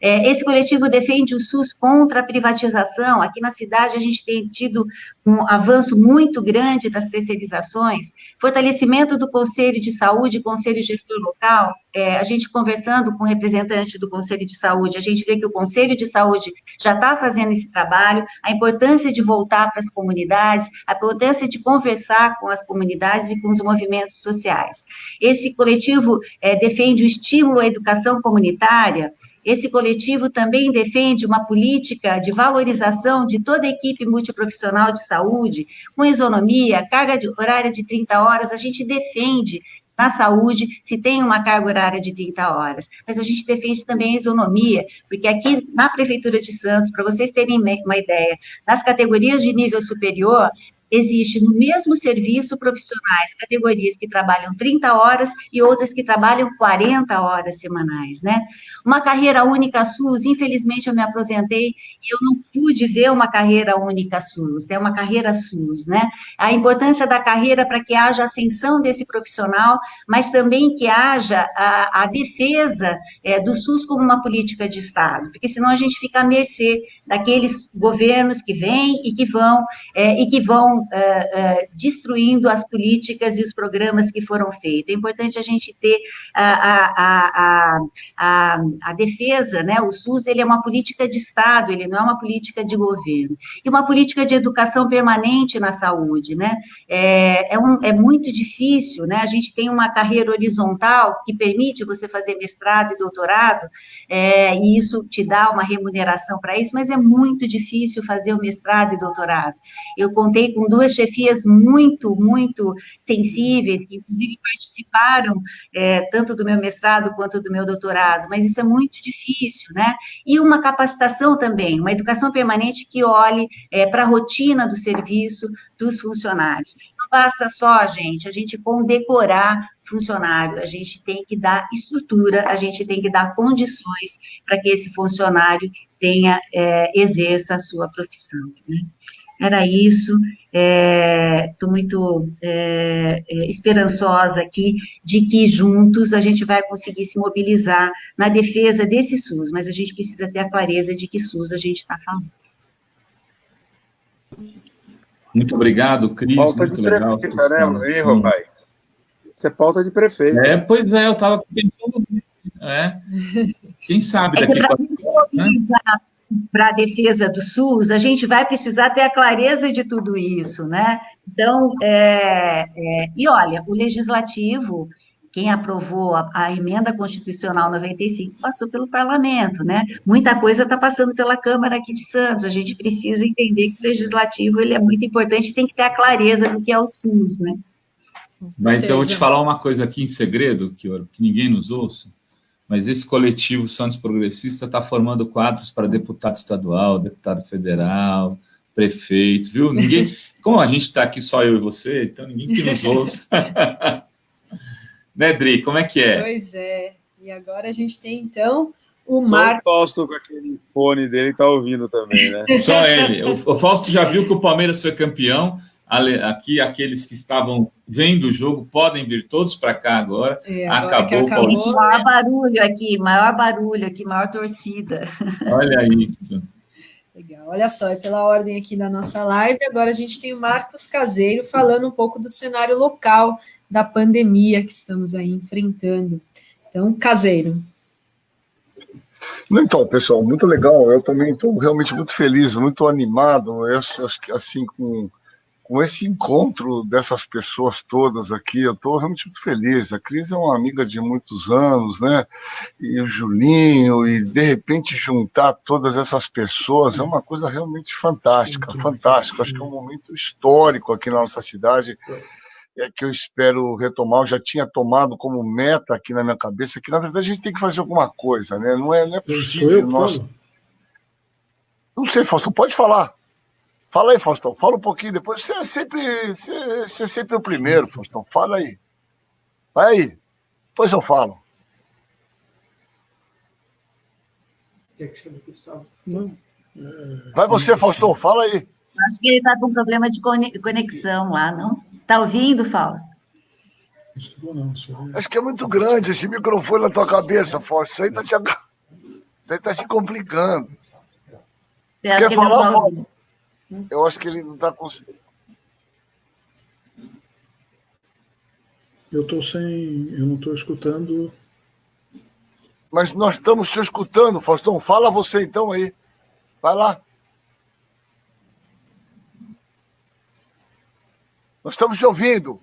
Esse coletivo defende o SUS contra a privatização. Aqui na cidade, a gente tem tido um avanço muito grande das terceirizações, fortalecimento do Conselho de Saúde e Conselho Gestor Local. A gente conversando com o representante do Conselho de Saúde, a gente vê que o Conselho de Saúde já está fazendo esse trabalho, a importância de voltar para as comunidades, a importância de conversar com as comunidades e com os movimentos sociais. Esse coletivo defende o estímulo à educação comunitária. Esse coletivo também defende uma política de valorização de toda a equipe multiprofissional de saúde, com isonomia, carga horária de 30 horas, a gente defende na saúde se tem uma carga horária de 30 horas, mas a gente defende também a isonomia, porque aqui na Prefeitura de Santos, para vocês terem uma ideia, nas categorias de nível superior, existe no mesmo serviço profissionais, categorias que trabalham 30 horas e outras que trabalham 40 horas semanais, né? Uma carreira única SUS, infelizmente eu me aposentei e eu não pude ver uma carreira única SUS, né? Uma carreira SUS, né? A importância da carreira para que haja ascensão desse profissional, mas também que haja a defesa do SUS como uma política de Estado, porque senão a gente fica à mercê daqueles governos que vêm e que vão destruindo as políticas e os programas que foram feitos. É importante a gente ter a defesa, né? O SUS, ele é uma política de Estado, ele não é uma política de governo. E uma política de educação permanente na saúde, né? É muito difícil, né? A gente tem uma carreira horizontal que permite você fazer mestrado e doutorado, e isso te dá uma remuneração para isso, mas é muito difícil fazer o mestrado e doutorado. Eu contei com duas chefias muito, muito sensíveis, que inclusive participaram tanto do meu mestrado quanto do meu doutorado, mas isso é muito difícil, né? E uma capacitação também, uma educação permanente que olhe para a rotina do serviço dos funcionários. Não basta só, gente, a gente condecorar funcionário, a gente tem que dar estrutura, a gente tem que dar condições para que esse funcionário exerça a sua profissão, né? era isso. Estou muito esperançosa aqui de que juntos a gente vai conseguir se mobilizar na defesa desse SUS, mas a gente precisa ter a clareza de que SUS a gente está falando. Muito obrigado, Cris. Pauta muito de legal. prefeita, né, aí, Robai? Isso é pauta de prefeito. Pois é, eu estava pensando nisso. Quem sabe daqui para se mobilizar para a defesa do SUS, a gente vai precisar ter a clareza de tudo isso, né? Então, e olha, o Legislativo, quem aprovou a emenda constitucional 95, passou pelo Parlamento, né? Muita coisa está passando pela Câmara aqui de Santos, a gente precisa entender que o Legislativo ele é muito importante, tem que ter a clareza do que é o SUS, né? Mas eu vou te falar uma coisa aqui em segredo, que ninguém nos ouça, mas esse coletivo Santos Progressista está formando quadros para deputado estadual, deputado federal, prefeito, viu? Ninguém, como a gente está aqui só eu e você, então ninguém que nos ouça. Né, Dri, como é que é? Pois é, e agora a gente tem, então, o Só Marcos... o Fausto com aquele fone dele está ouvindo também, né? Só ele. O Fausto já viu que o Palmeiras foi campeão. Aqui, aqueles que estavam vendo o jogo podem vir todos para cá agora. Acabou o Paulista. Maior barulho aqui, maior torcida. Olha isso. Legal, olha só, é pela ordem aqui da nossa live, agora a gente tem o Marcos Caseiro falando um pouco do cenário local da pandemia que estamos aí enfrentando. Então, Caseiro. Então, pessoal, muito legal. Eu também estou realmente muito feliz, muito animado. Eu acho que, assim, com esse encontro dessas pessoas todas aqui, eu estou realmente muito feliz. A Cris é uma amiga de muitos anos, né? E o Julinho, e de repente juntar todas essas pessoas é uma coisa realmente fantástica, fantástica. Acho que é um momento histórico aqui na nossa cidade, que eu espero retomar. Eu já tinha tomado como meta aqui na minha cabeça que, na verdade, a gente tem que fazer alguma coisa, né? Não é possível. Sou eu que falo? Não sei, Fausto, pode falar. Fala aí, Faustão, fala um pouquinho, depois você é sempre o primeiro, Faustão, fala aí. Vai aí, depois eu falo. Quer que chame o Gustavo? Não. Vai você, Faustão, fala aí. Acho que ele está com problema de conexão lá, não? Está ouvindo, Fausto? Acho que é muito grande esse microfone na tua cabeça, Fausto, isso aí tá te complicando. Você acha que ele falar, não tá... Eu acho que ele não está conseguindo. Eu não estou escutando. Mas nós estamos te escutando, Faustão. Fala você então aí. Vai lá. Nós estamos te ouvindo.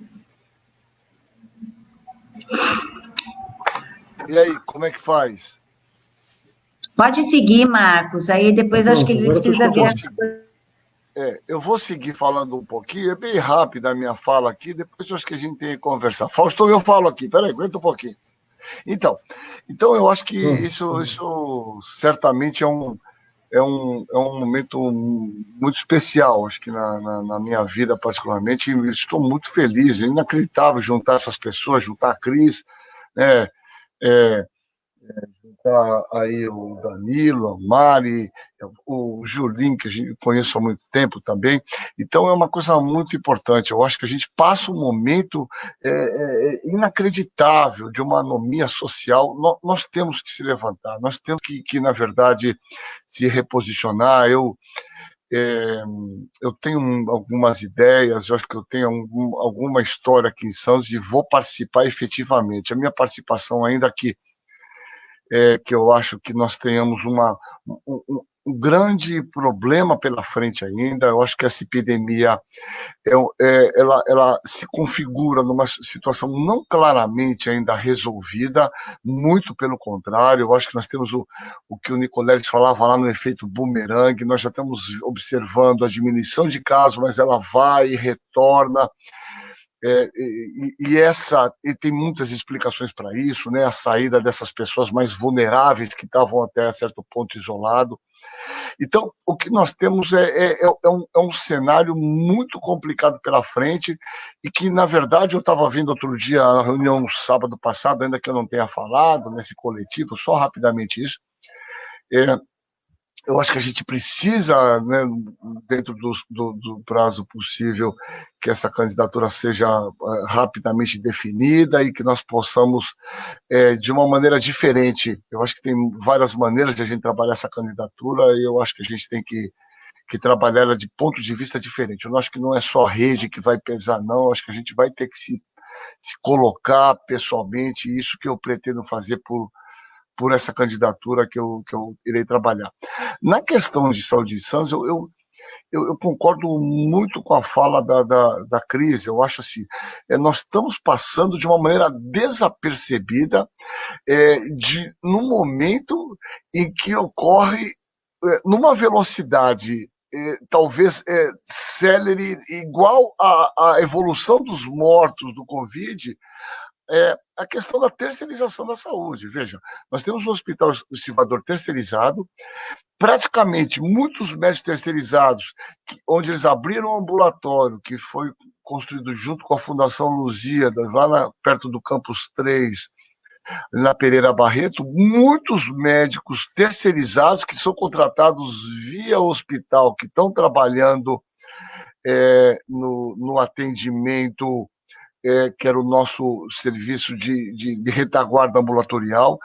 E aí, como é que faz? Pode seguir, Marcos. Aí depois acho que ele precisa ver. Eu vou seguir falando um pouquinho, é bem rápida a minha fala aqui, depois eu acho que a gente tem que conversar. Faustão, eu falo aqui, peraí, aguenta um pouquinho. Então eu acho que isso certamente é um momento muito especial, acho que na minha vida particularmente, e estou muito feliz, é inacreditável juntar essas pessoas, juntar a Cris, né, juntar aí o Danilo, a Mari, o Julinho, que a gente conhece há muito tempo também. Então é uma coisa muito importante. Eu acho que a gente passa um momento inacreditável de uma anomia social. Nós temos que se levantar, nós temos que na verdade, se reposicionar. Eu tenho algumas ideias, eu acho que eu tenho alguma história aqui em Santos e vou participar efetivamente. A minha participação ainda aqui que eu acho que nós tenhamos um grande problema pela frente ainda. Eu acho que essa epidemia ela se configura numa situação não claramente ainda resolvida, muito pelo contrário. Eu acho que nós temos o que o Nicoleles falava lá no efeito bumerangue. Nós já estamos observando a diminuição de casos, mas ela vai e retorna. E tem muitas explicações para isso, né? A saída dessas pessoas mais vulneráveis que estavam até certo ponto isolado. Então, o que nós temos é um cenário muito complicado pela frente e que, na verdade, eu estava vendo outro dia na reunião no sábado passado, ainda que eu não tenha falado nesse coletivo, só rapidamente isso. eu acho que a gente precisa, né, dentro do prazo possível, que essa candidatura seja rapidamente definida e que nós possamos, de uma maneira diferente. Eu acho que tem várias maneiras de a gente trabalhar essa candidatura e eu acho que a gente tem que trabalhar ela de pontos de vista diferentes. Eu não acho que não é só a rede que vai pesar, não. Eu acho que a gente vai ter que se colocar pessoalmente, isso que eu pretendo fazer por essa candidatura que eu irei trabalhar. Na questão de saúde de Santos, eu concordo muito com a fala da Cris. Eu acho assim, nós estamos passando de uma maneira desapercebida num momento em que ocorre numa velocidade talvez célere, igual à evolução dos mortos do Covid, a questão da terceirização da saúde. Veja, nós temos um hospital do Salvador terceirizado, praticamente muitos médicos terceirizados, onde eles abriram um ambulatório, que foi construído junto com a Fundação Lusíadas, lá perto do Campus 3, na Pereira Barreto, muitos médicos terceirizados que são contratados via hospital, que estão trabalhando no atendimento, que era o nosso serviço de retaguarda ambulatorial.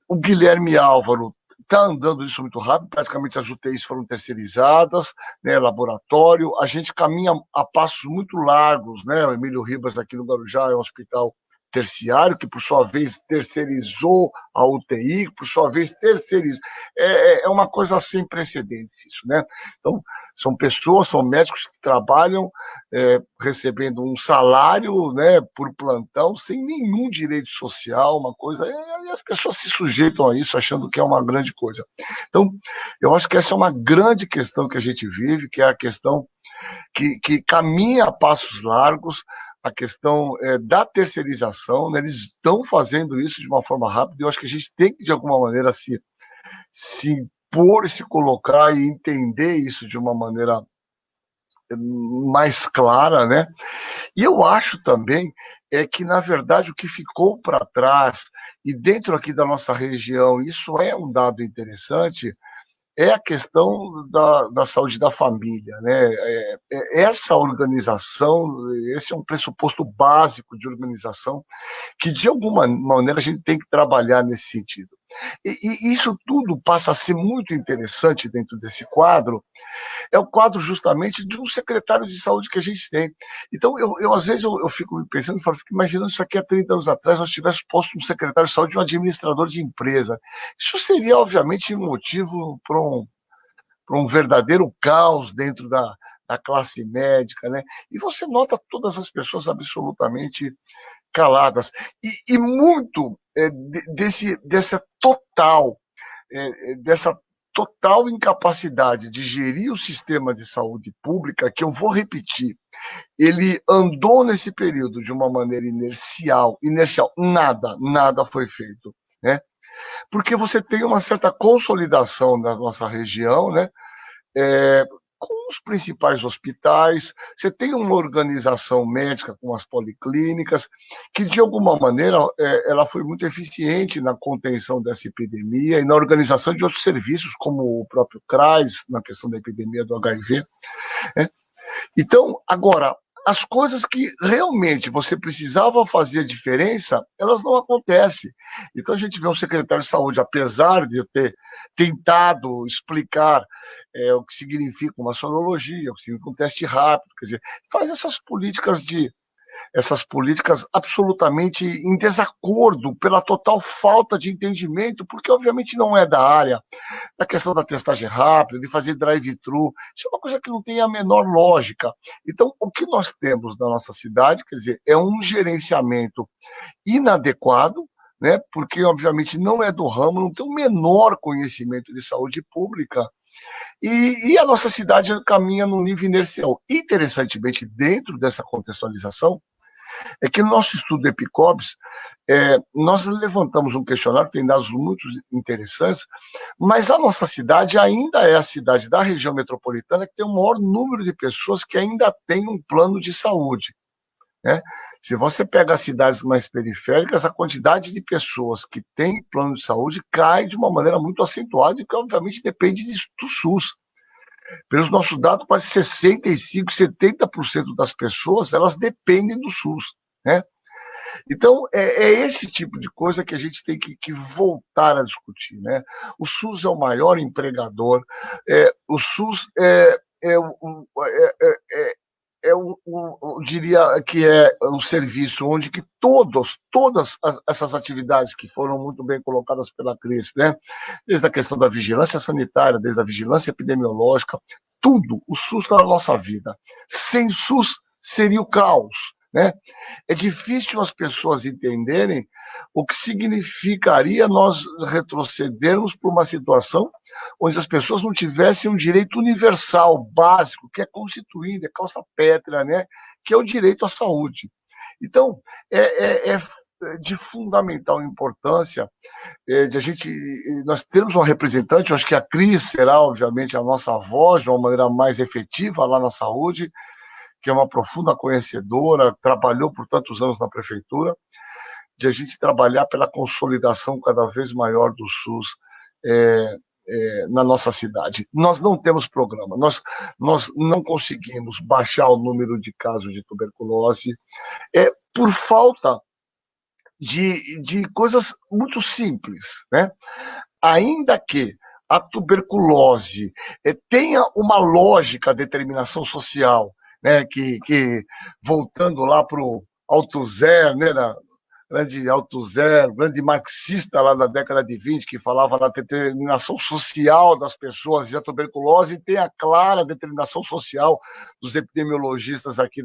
O Guilherme Álvaro está andando isso muito rápido, praticamente as UTIs foram terceirizadas, né, laboratório, a gente caminha a passos muito largos, né? O Emílio Ribas aqui no Guarujá é um hospital terciário, que por sua vez terceirizou a UTI, que por sua vez terceirizou. É uma coisa sem precedentes isso, né? Então, são pessoas, são médicos que trabalham recebendo um salário, né, por plantão, sem nenhum direito social, uma coisa, e as pessoas se sujeitam a isso achando que é uma grande coisa. Então, eu acho que essa é uma grande questão que a gente vive, que é a questão que caminha a passos largos, a questão da terceirização, né? Eles estão fazendo isso de uma forma rápida, e eu acho que a gente tem que, de alguma maneira, se impor, se colocar e entender isso de uma maneira mais clara, né? E eu acho também que, na verdade, o que ficou para trás, e dentro aqui da nossa região, isso é um dado interessante, é a questão da saúde da família, né? Essa organização, esse é um pressuposto básico de organização que, de alguma maneira, a gente tem que trabalhar nesse sentido. E isso tudo passa a ser muito interessante dentro desse quadro, é o quadro justamente de um secretário de saúde que a gente tem. Então, às vezes, eu fico pensando, fico imaginando isso aqui há 30 anos atrás, nós tivéssemos posto um secretário de saúde e um administrador de empresa. Isso seria, obviamente, um motivo para um verdadeiro caos dentro da classe médica, né? E você nota todas as pessoas absolutamente caladas. E muito dessa total incapacidade de gerir o sistema de saúde pública, que eu vou repetir, ele andou nesse período de uma maneira inercial, nada foi feito, né? Porque você tem uma certa consolidação da nossa região, né? Com os principais hospitais, você tem uma organização médica com as policlínicas, que de alguma maneira ela foi muito eficiente na contenção dessa epidemia e na organização de outros serviços, como o próprio CRAS, na questão da epidemia do HIV. Então, agora, as coisas que realmente você precisava fazer diferença, elas não acontecem. Então, a gente vê um secretário de saúde, apesar de eu ter tentado explicar o que significa uma sorologia, o que significa um teste rápido, quer dizer, faz essas políticas absolutamente em desacordo, pela total falta de entendimento, porque obviamente não é da área, da questão da testagem rápida, de fazer drive-thru, isso é uma coisa que não tem a menor lógica. Então, o que nós temos na nossa cidade, quer dizer, é um gerenciamento inadequado, né, porque obviamente não é do ramo, não tem o menor conhecimento de saúde pública, e a nossa cidade caminha num nível inercial. Interessantemente, dentro dessa contextualização, é que no nosso estudo Epicobs, nós levantamos um questionário, tem dados muito interessantes, mas a nossa cidade ainda é a cidade da região metropolitana que tem o maior número de pessoas que ainda tem um plano de saúde. né? Se você pega as cidades mais periféricas, a quantidade de pessoas que têm plano de saúde cai de uma maneira muito acentuada, e que obviamente depende do SUS. Pelos nossos dados, quase 65%, 70% das pessoas, elas dependem do SUS, né? Então, é esse tipo de coisa que a gente tem que voltar a discutir, né? O SUS é o maior empregador, o SUS eu diria que é um serviço onde que todas essas atividades que foram muito bem colocadas pela Cris, né? Desde a questão da vigilância sanitária, desde a vigilância epidemiológica, tudo, o SUS está na nossa vida. Sem SUS seria o caos, né? É difícil as pessoas entenderem o que significaria nós retrocedermos para uma situação onde as pessoas não tivessem um direito universal, básico, que é constituído, é calça pétrea, né? Que é o direito à saúde. Então, é de fundamental importância de a gente, nós temos uma representante, eu acho que a Cris será, obviamente, a nossa voz de uma maneira mais efetiva lá na saúde, que é uma profunda conhecedora, trabalhou por tantos anos na prefeitura, de a gente trabalhar pela consolidação cada vez maior do SUS na nossa cidade. Nós não temos programa, nós não conseguimos baixar o número de casos de tuberculose, por falta de coisas muito simples, né? Ainda que a tuberculose tenha uma lógica, determinação social, né, que voltando lá para o Althusser, né, grande Althusser, grande marxista lá da década de 20, que falava na determinação social das pessoas, e a tuberculose tem a clara determinação social dos epidemiologistas aqui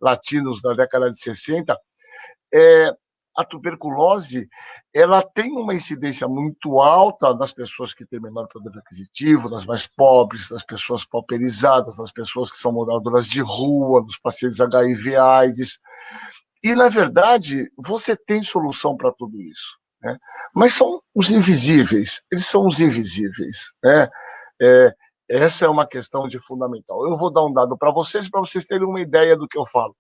latinos da década de 60, a tuberculose, ela tem uma incidência muito alta das pessoas que têm menor poder aquisitivo, das mais pobres, das pessoas pauperizadas, das pessoas que são moradoras de rua, dos pacientes HIV/AIDS. E, na verdade, você tem solução para tudo isso, né? Mas são os invisíveis, eles são os invisíveis, né? Essa é uma questão de fundamental. Eu vou dar um dado para vocês terem uma ideia do que eu falo.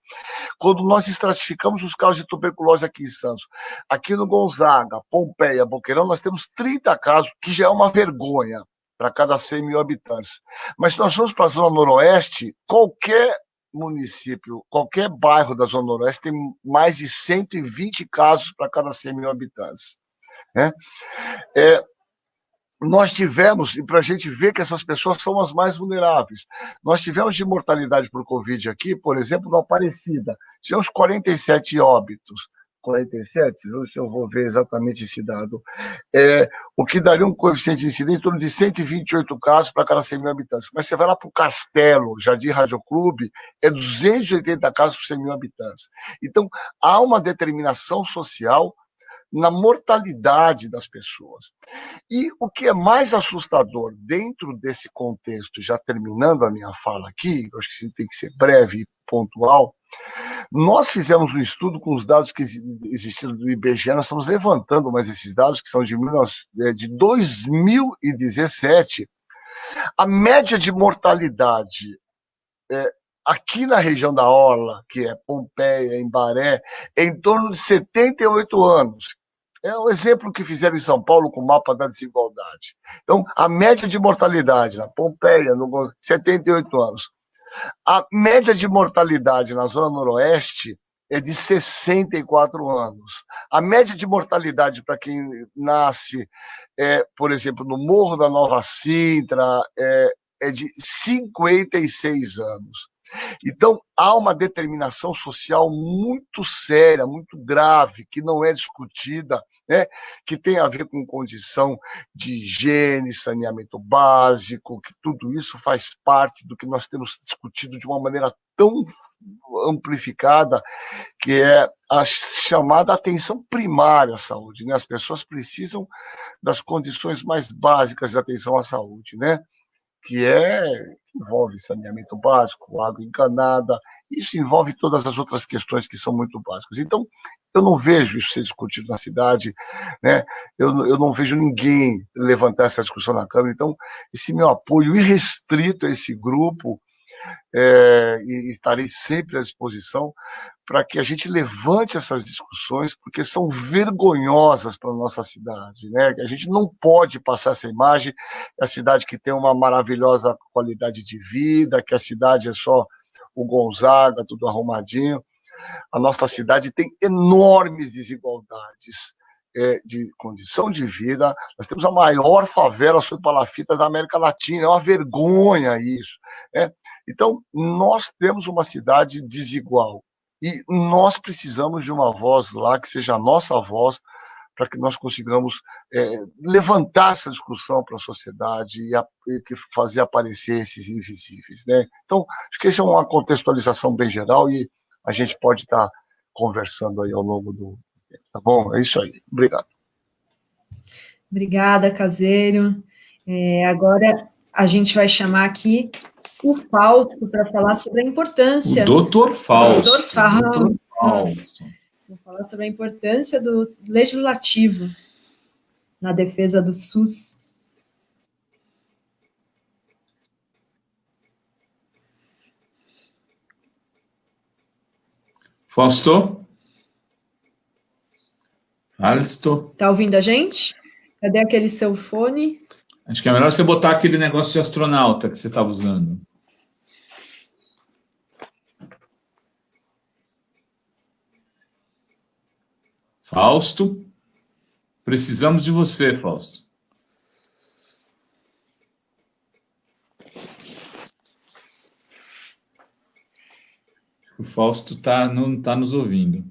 Quando nós estratificamos os casos de tuberculose aqui em Santos, aqui no Gonzaga, Pompeia, Boqueirão, nós temos 30 casos, que já é uma vergonha para cada 100 mil habitantes. Mas se nós vamos para a Zona Noroeste, qualquer município, qualquer bairro da Zona Noroeste tem mais de 120 casos para cada 100 mil habitantes, né? Nós tivemos, e para a gente ver que essas pessoas são as mais vulneráveis, nós tivemos de mortalidade por Covid aqui, por exemplo, no Aparecida, tivemos 47 óbitos, 47, se eu vou ver exatamente esse dado, o que daria um coeficiente de incidência em torno de 128 casos para cada 100 mil habitantes. Mas você vai lá para o Castelo, Jardim Rádio Clube, 280 casos por 100 mil habitantes. Então, há uma determinação social na mortalidade das pessoas. E o que é mais assustador dentro desse contexto, já terminando a minha fala aqui, eu acho que tem que ser breve e pontual, nós fizemos um estudo com os dados que existiram do IBGE, nós estamos levantando mais esses dados, que são de 2017, a média de mortalidade aqui na região da Orla, que é Pompeia, Embaré, é em torno de 78 anos. É um exemplo que fizeram em São Paulo com o mapa da desigualdade. Então, a média de mortalidade na Pompeia, 78 anos. A média de mortalidade na Zona Noroeste é de 64 anos. A média de mortalidade para quem nasce, por exemplo, no Morro da Nova Sintra, é de 56 anos. Então, há uma determinação social muito séria, muito grave, que não é discutida, né? Que tem a ver com condição de higiene, saneamento básico, que tudo isso faz parte do que nós temos discutido de uma maneira tão amplificada, que é a chamada atenção primária à saúde, né? As pessoas precisam das condições mais básicas de atenção à saúde, né? Que envolve saneamento básico, água encanada, isso envolve todas as outras questões que são muito básicas. Então, eu não vejo isso ser discutido na cidade, né? Eu não vejo ninguém levantar essa discussão na Câmara. Então, esse meu apoio irrestrito a esse grupo e estarei sempre à disposição para que a gente levante essas discussões, porque são vergonhosas para a nossa cidade, né? A gente não pode passar essa imagem, que a cidade que tem uma maravilhosa qualidade de vida, que a cidade é só o Gonzaga, tudo arrumadinho. A nossa cidade tem enormes desigualdades de condição de vida. Nós temos a maior favela sob palafita da América Latina. É uma vergonha isso. Então, nós temos uma cidade desigual e nós precisamos de uma voz lá, que seja a nossa voz, para que nós consigamos levantar essa discussão para a sociedade e fazer aparecer esses invisíveis, né? Então, acho que essa é uma contextualização bem geral e a gente pode estar conversando aí ao longo do tempo, tá bom? É isso aí. Obrigado. Obrigada, Caseiro. Agora a gente vai chamar aqui o Fausto para falar sobre a importância... O doutor Fausto. Doutor Fausto. Vou falar sobre a importância do legislativo na defesa do SUS. Fausto? Fausto? Tá ouvindo a gente? Cadê aquele seu fone? Acho que é melhor você botar aquele negócio de astronauta que você estava usando. Fausto? Precisamos de você, Fausto. O Fausto não está nos ouvindo.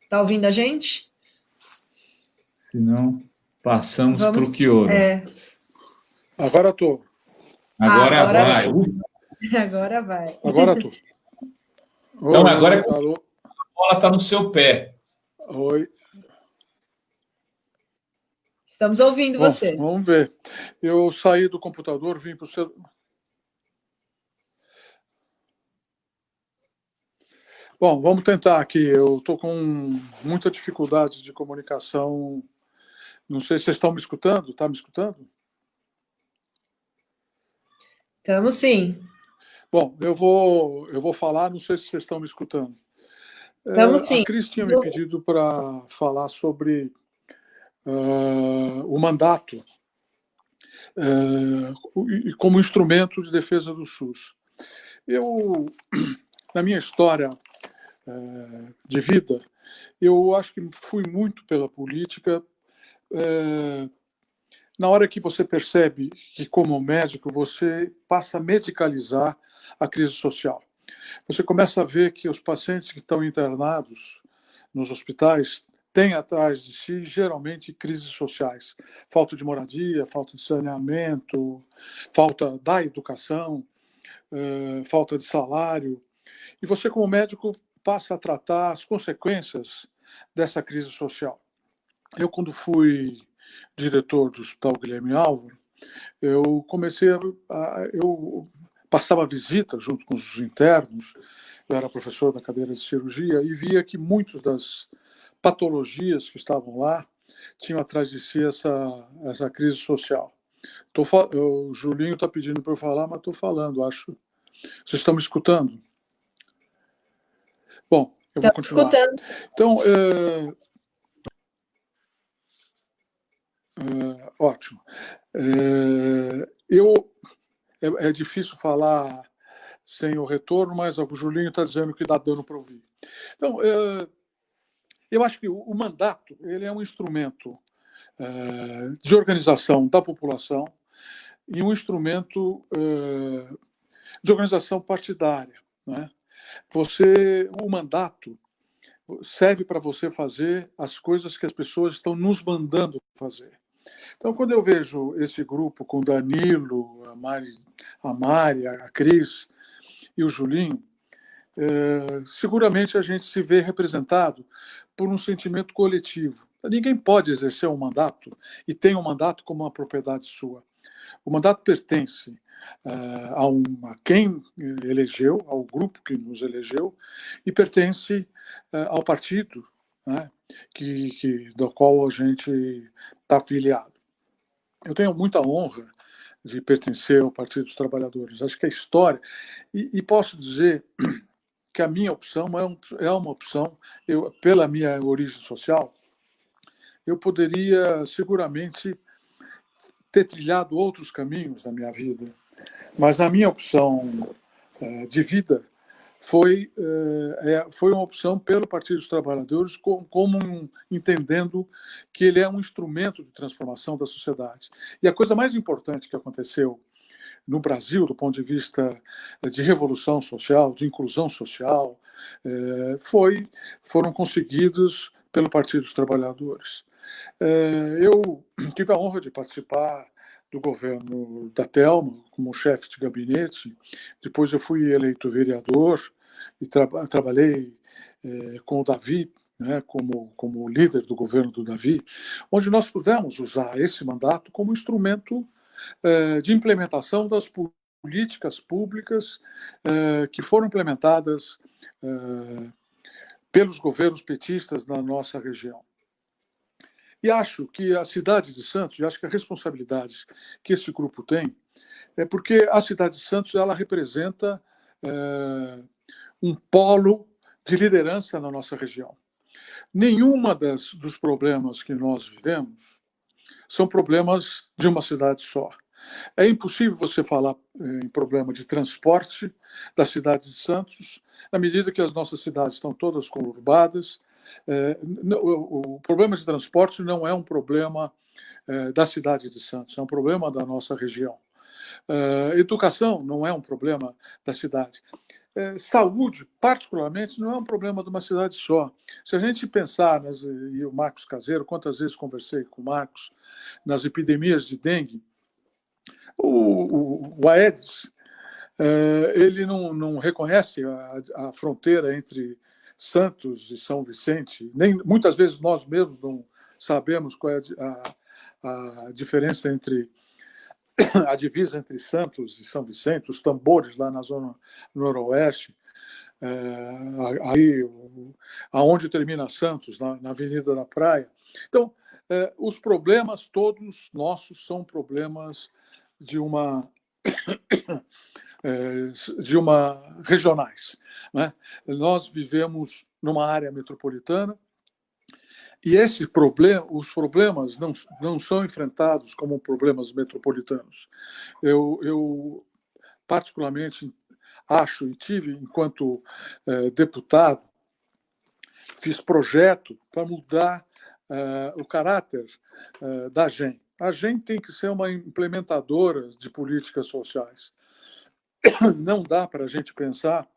Está ouvindo a gente? Se não, passamos para o Quioro. Agora estou. Agora vai. Agora vai. Agora estou. Então, agora a bola está no seu pé. Oi. Estamos ouvindo você. Vamos ver. Eu saí do computador, vim para o seu... Bom, vamos tentar aqui. Eu estou com muita dificuldade de comunicação. Não sei se vocês estão me escutando. Está me escutando? Estamos sim. Bom, eu vou falar, não sei se vocês estão me escutando. Estamos sim. A Cris tinha me pedido para falar sobre o mandato como instrumento de defesa do SUS. Eu, na minha história de vida, eu acho que fui muito pela política. Na hora que você percebe que, como médico, você passa a medicalizar a crise social. Você começa a ver que os pacientes que estão internados nos hospitais têm atrás de si, geralmente, crises sociais. Falta de moradia, falta de saneamento, falta da educação, falta de salário. E você, como médico, passa a tratar as consequências dessa crise social. Eu, quando fui diretor do Hospital Guilherme Álvaro, eu comecei eu passava visita junto com os internos, eu era professor da cadeira de cirurgia e via que muitas das patologias que estavam lá tinham atrás de si essa crise social. O Julinho está pedindo para eu falar, mas estou falando, acho. Vocês estão me escutando? Bom, eu vou continuar. Escutando. Então, ótimo. É difícil falar sem o retorno, mas o Julinho está dizendo que dá dano para ouvir. Então, eu acho que o mandato ele é um instrumento de organização da população e um instrumento de organização partidária, né? O mandato serve para você fazer as coisas que as pessoas estão nos mandando fazer. Então, quando eu vejo esse grupo com Danilo, a Mari, a Cris e o Julinho, seguramente a gente se vê representado por um sentimento coletivo. Ninguém pode exercer um mandato e tem um mandato como uma propriedade sua. O mandato pertence a quem elegeu, ao grupo que nos elegeu, e pertence ao partido, né, do qual a gente está afiliado. Eu tenho muita honra de pertencer ao Partido dos Trabalhadores. Acho que a história... E posso dizer que a minha opção é uma opção, pela minha origem social, eu poderia seguramente ter trilhado outros caminhos na minha vida, mas a minha opção de vida foi uma opção pelo Partido dos Trabalhadores, entendendo que ele é um instrumento de transformação da sociedade. E a coisa mais importante que aconteceu no Brasil, do ponto de vista de revolução social, de inclusão social, foram conseguidos pelo Partido dos Trabalhadores. Eu tive a honra de participar do governo da Thelma como chefe de gabinete. Depois eu fui eleito vereador e trabalhei com o Davi, né, como líder do governo do Davi, onde nós pudemos usar esse mandato como instrumento de implementação das políticas públicas que foram implementadas pelos governos petistas na nossa região. E acho que a cidade de Santos, e acho que a responsabilidade que esse grupo tem, é porque a cidade de Santos ela representa um polo de liderança na nossa região. Nenhuma dos problemas que nós vivemos são problemas de uma cidade só. É impossível você falar em problema de transporte da cidade de Santos, na medida que as nossas cidades estão todas conurbadas. O problema de transporte não é um problema da cidade de Santos, é um problema da nossa região. Educação não é um problema da cidade. Saúde, particularmente, não é um problema de uma cidade só. Se a gente pensar, e o Marcos Caseiro, quantas vezes conversei com o Marcos, nas epidemias de dengue, o Aedes, ele não reconhece a fronteira entre Santos e São Vicente, nem muitas vezes nós mesmos não sabemos qual é a diferença entre a divisa entre Santos e São Vicente, os tambores lá na zona noroeste, aí aonde termina Santos, na Avenida da Praia. Então, os problemas todos nossos são problemas de uma regionais, né? Nós vivemos numa área metropolitana e os problemas não são enfrentados como problemas metropolitanos. Eu particularmente acho e tive, enquanto deputado, fiz projeto para mudar o caráter da AGEM. A AGEM tem que ser uma implementadora de políticas sociais. Não dá para a gente pensar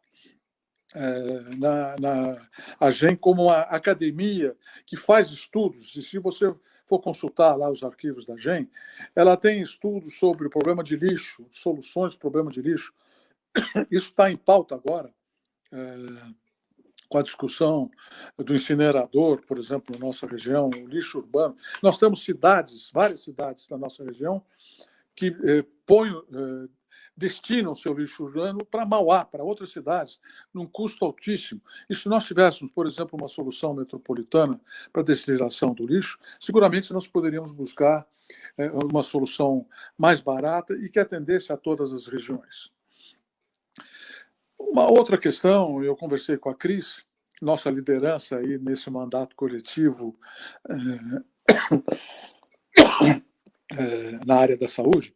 na AGEM como uma academia que faz estudos, e se você for consultar lá os arquivos da AGEM, ela tem estudos sobre o problema de lixo, soluções do problema de lixo. Isso está em pauta agora, com a discussão do incinerador, por exemplo, na nossa região, o lixo urbano. Nós temos várias cidades da nossa região, que destinam o seu lixo urbano para Mauá, para outras cidades, num custo altíssimo. E se nós tivéssemos, por exemplo, uma solução metropolitana para a destinação do lixo, seguramente nós poderíamos buscar uma solução mais barata e que atendesse a todas as regiões. Uma outra questão, eu conversei com a Cris, nossa liderança aí nesse mandato coletivo na área da saúde.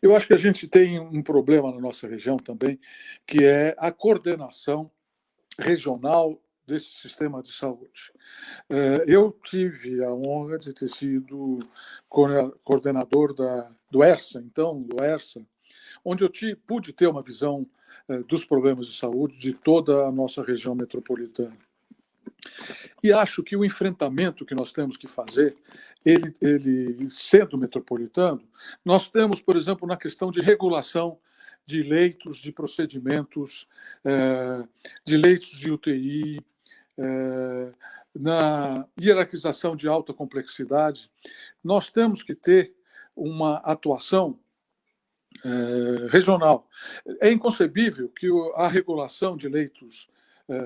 Eu acho que a gente tem um problema na nossa região também, que é a coordenação regional desse sistema de saúde. Eu tive a honra de ter sido coordenador do ERSA, onde eu pude ter uma visão dos problemas de saúde de toda a nossa região metropolitana. E acho que o enfrentamento que nós temos que fazer, ele sendo metropolitano, nós temos, por exemplo, na questão de regulação de leitos, de procedimentos, de leitos de UTI, na hierarquização de alta complexidade, nós temos que ter uma atuação regional. É inconcebível que a regulação de leitos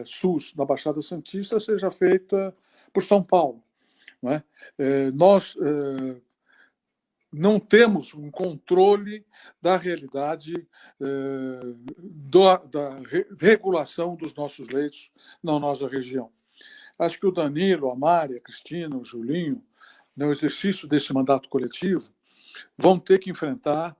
SUS na Baixada Santista seja feita por São Paulo, não é? Nós não temos um controle da realidade da regulação dos nossos leitos na nossa região. Acho que o Danilo, a Mari, a Cristina, o Julinho, no exercício desse mandato coletivo, vão ter que enfrentar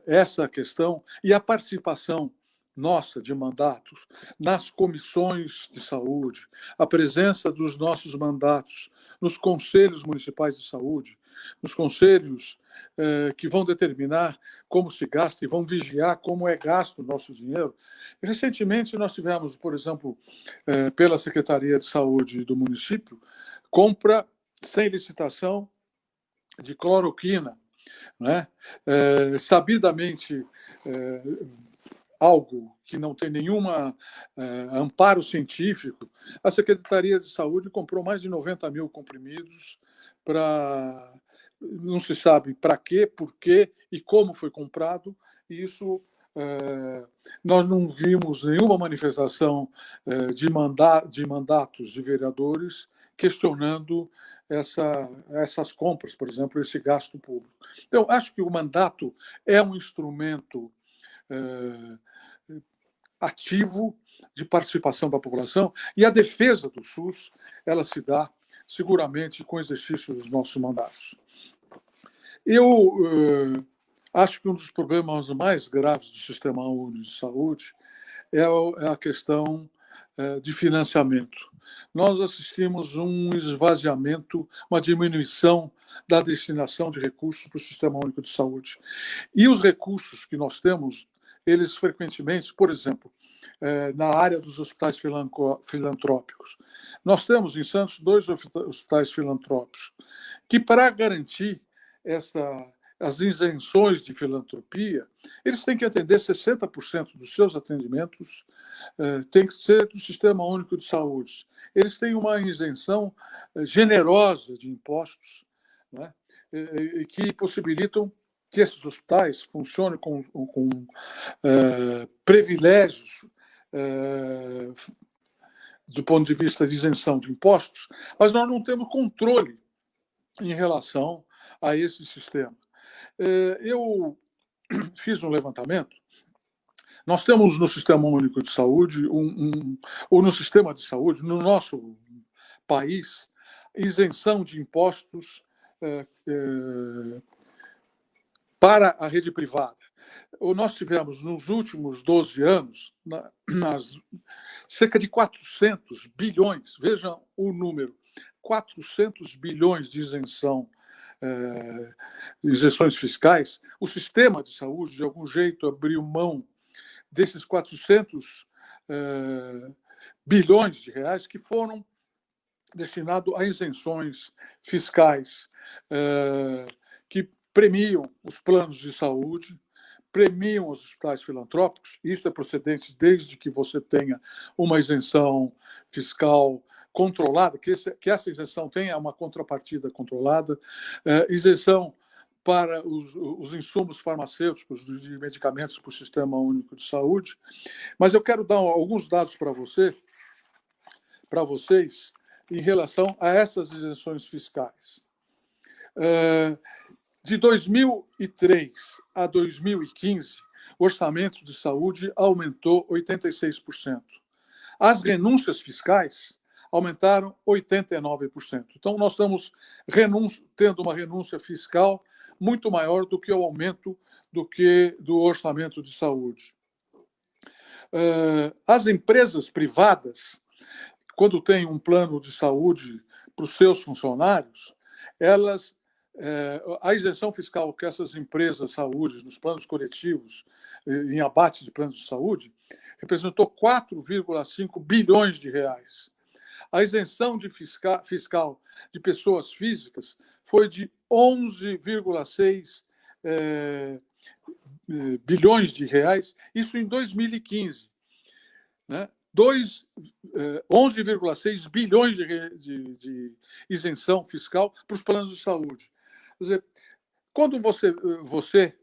essa questão e a participação nossa de mandatos nas comissões de saúde, a presença dos nossos mandatos nos conselhos municipais de saúde, nos conselhos que vão determinar como se gasta e vão vigiar como é gasto o nosso dinheiro. Recentemente, nós tivemos, por exemplo, pela Secretaria de Saúde do município, compra sem licitação de cloroquina, né? Sabidamente, algo que não tem nenhum amparo científico, a Secretaria de Saúde comprou mais de 90 mil comprimidos para... Não se sabe para quê, por quê e como foi comprado, e isso nós não vimos nenhuma manifestação de mandatos de vereadores questionando essas compras, por exemplo, esse gasto público. Então, acho que o mandato é um instrumento ativo de participação da população, e a defesa do SUS ela se dá seguramente com o exercício dos nossos mandatos. Eu acho que um dos problemas mais graves do Sistema Único de Saúde é a questão de financiamento. Nós assistimos um esvaziamento, uma diminuição da destinação de recursos para o Sistema Único de Saúde. E os recursos que nós temos, eles frequentemente, por exemplo, na área dos hospitais filantrópicos. Nós temos em Santos 2 hospitais filantrópicos que, para garantir as isenções de filantropia, eles têm que atender 60% dos seus atendimentos, tem que ser do Sistema Único de Saúde. Eles têm uma isenção generosa de impostos, né, que possibilitam que esses hospitais funcionem com privilégios do ponto de vista de isenção de impostos, mas nós não temos controle em relação a esse sistema. Eu fiz um levantamento. Nós temos no Sistema Único de Saúde, ou no sistema de saúde, no nosso país, isenção de impostos para a rede privada. Nós tivemos, nos últimos 12 anos, cerca de 400 bilhões, vejam o número, 400 bilhões de isenções fiscais. O sistema de saúde, de algum jeito, abriu mão desses 400 bilhões de reais que foram destinados a isenções fiscais que premiam os planos de saúde, premiam os hospitais filantrópicos. Isso é procedente desde que você tenha uma isenção fiscal controlada, que essa isenção tenha uma contrapartida controlada, isenção para os insumos farmacêuticos de medicamentos para o Sistema Único de Saúde. Mas eu quero dar alguns dados para vocês em relação a essas isenções fiscais. De 2003 a 2015, o orçamento de saúde aumentou 86%. As renúncias fiscais aumentaram 89%. Então, nós estamos tendo uma renúncia fiscal muito maior do que o aumento do orçamento de saúde. As empresas privadas, quando têm um plano de saúde para os seus funcionários, a isenção fiscal que essas empresas de saúde, nos planos coletivos, em abate de planos de saúde, representou 4,5 bilhões de reais. A isenção fiscal de pessoas físicas foi de 11,6 bilhões de reais, isso em 2015. Né? 11,6 bilhões de isenção fiscal para os planos de saúde. Quer dizer, quando você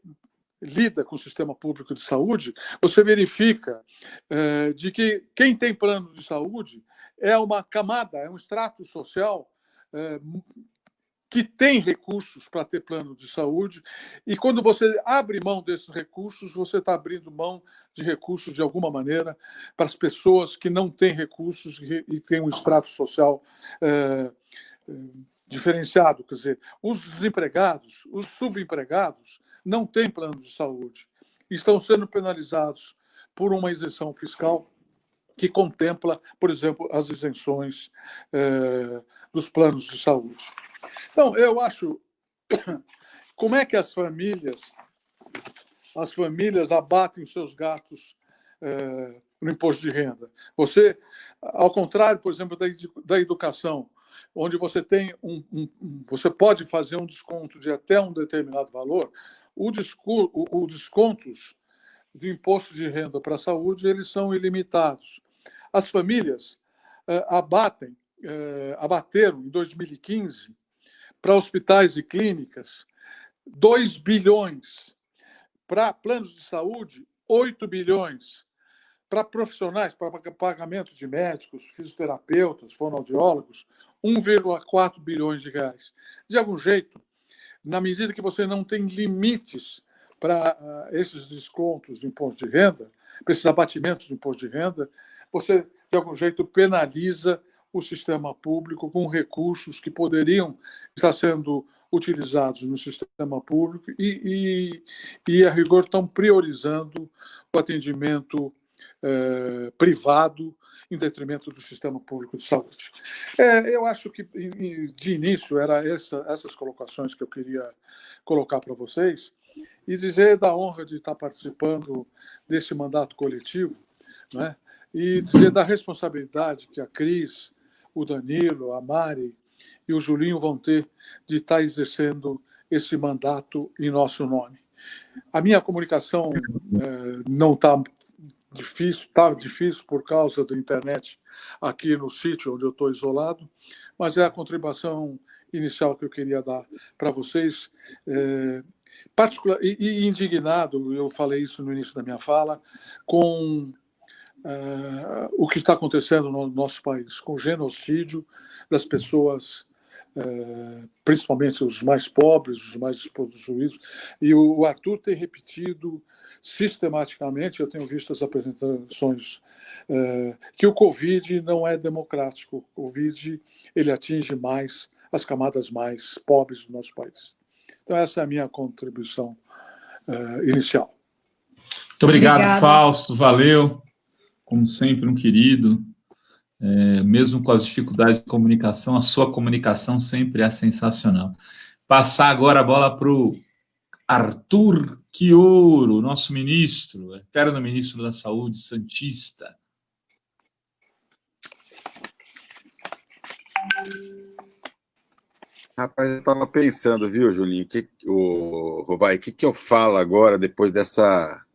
lida com o sistema público de saúde, você verifica de que quem tem plano de saúde é uma camada, é um extrato social que tem recursos para ter plano de saúde, e quando você abre mão desses recursos, você está abrindo mão de recursos, de alguma maneira, para as pessoas que não têm recursos e têm um extrato social diferenciado. Quer dizer, os desempregados, os subempregados, não têm plano de saúde. Estão sendo penalizados por uma isenção fiscal que contempla, por exemplo, as isenções dos planos de saúde. Então, eu acho, como é que as famílias abatem os seus gastos no imposto de renda? Você, ao contrário, por exemplo, da educação, onde você tem você pode fazer um desconto de até um determinado valor, os descontos do imposto de renda para a saúde, eles são ilimitados. As famílias abateram, em 2015, para hospitais e clínicas, 2 bilhões. Para planos de saúde, 8 bilhões. Para profissionais, para pagamento de médicos, fisioterapeutas, fonoaudiólogos, 1,4 bilhões de reais. De algum jeito, na medida que você não tem limites para esses descontos de imposto de renda, para esses abatimentos de imposto de renda, você, de algum jeito, penaliza o sistema público com recursos que poderiam estar sendo utilizados no sistema público e a rigor, estão priorizando o atendimento privado em detrimento do sistema público de saúde. Eu acho que, de início, eram essas colocações que eu queria colocar para vocês e dizer da honra de estar participando desse mandato coletivo, né? E dizer da responsabilidade que a Cris, o Danilo, a Mari e o Julinho vão ter de estar exercendo esse mandato em nosso nome. A minha comunicação não está difícil por causa da internet aqui no sítio onde eu estou isolado, mas é a contribuição inicial que eu queria dar para vocês. Particular e indignado, eu falei isso no início da minha fala, com o que está acontecendo no nosso país, com o genocídio das pessoas, principalmente os mais pobres, os mais despossuídos. E o Arthur tem repetido sistematicamente, eu tenho visto as apresentações, que o Covid não é democrático. O Covid ele atinge mais as camadas mais pobres do nosso país. Então, essa é a minha contribuição inicial. Muito obrigado, Fausto. Valeu. Como sempre, um querido. Mesmo com as dificuldades de comunicação, a sua comunicação sempre é sensacional. Passar agora a bola para o Arthur Quioro, nosso ministro, eterno ministro da Saúde, santista. Rapaz, eu estava pensando, viu, Julinho, Rovai, o que eu falo agora depois dessa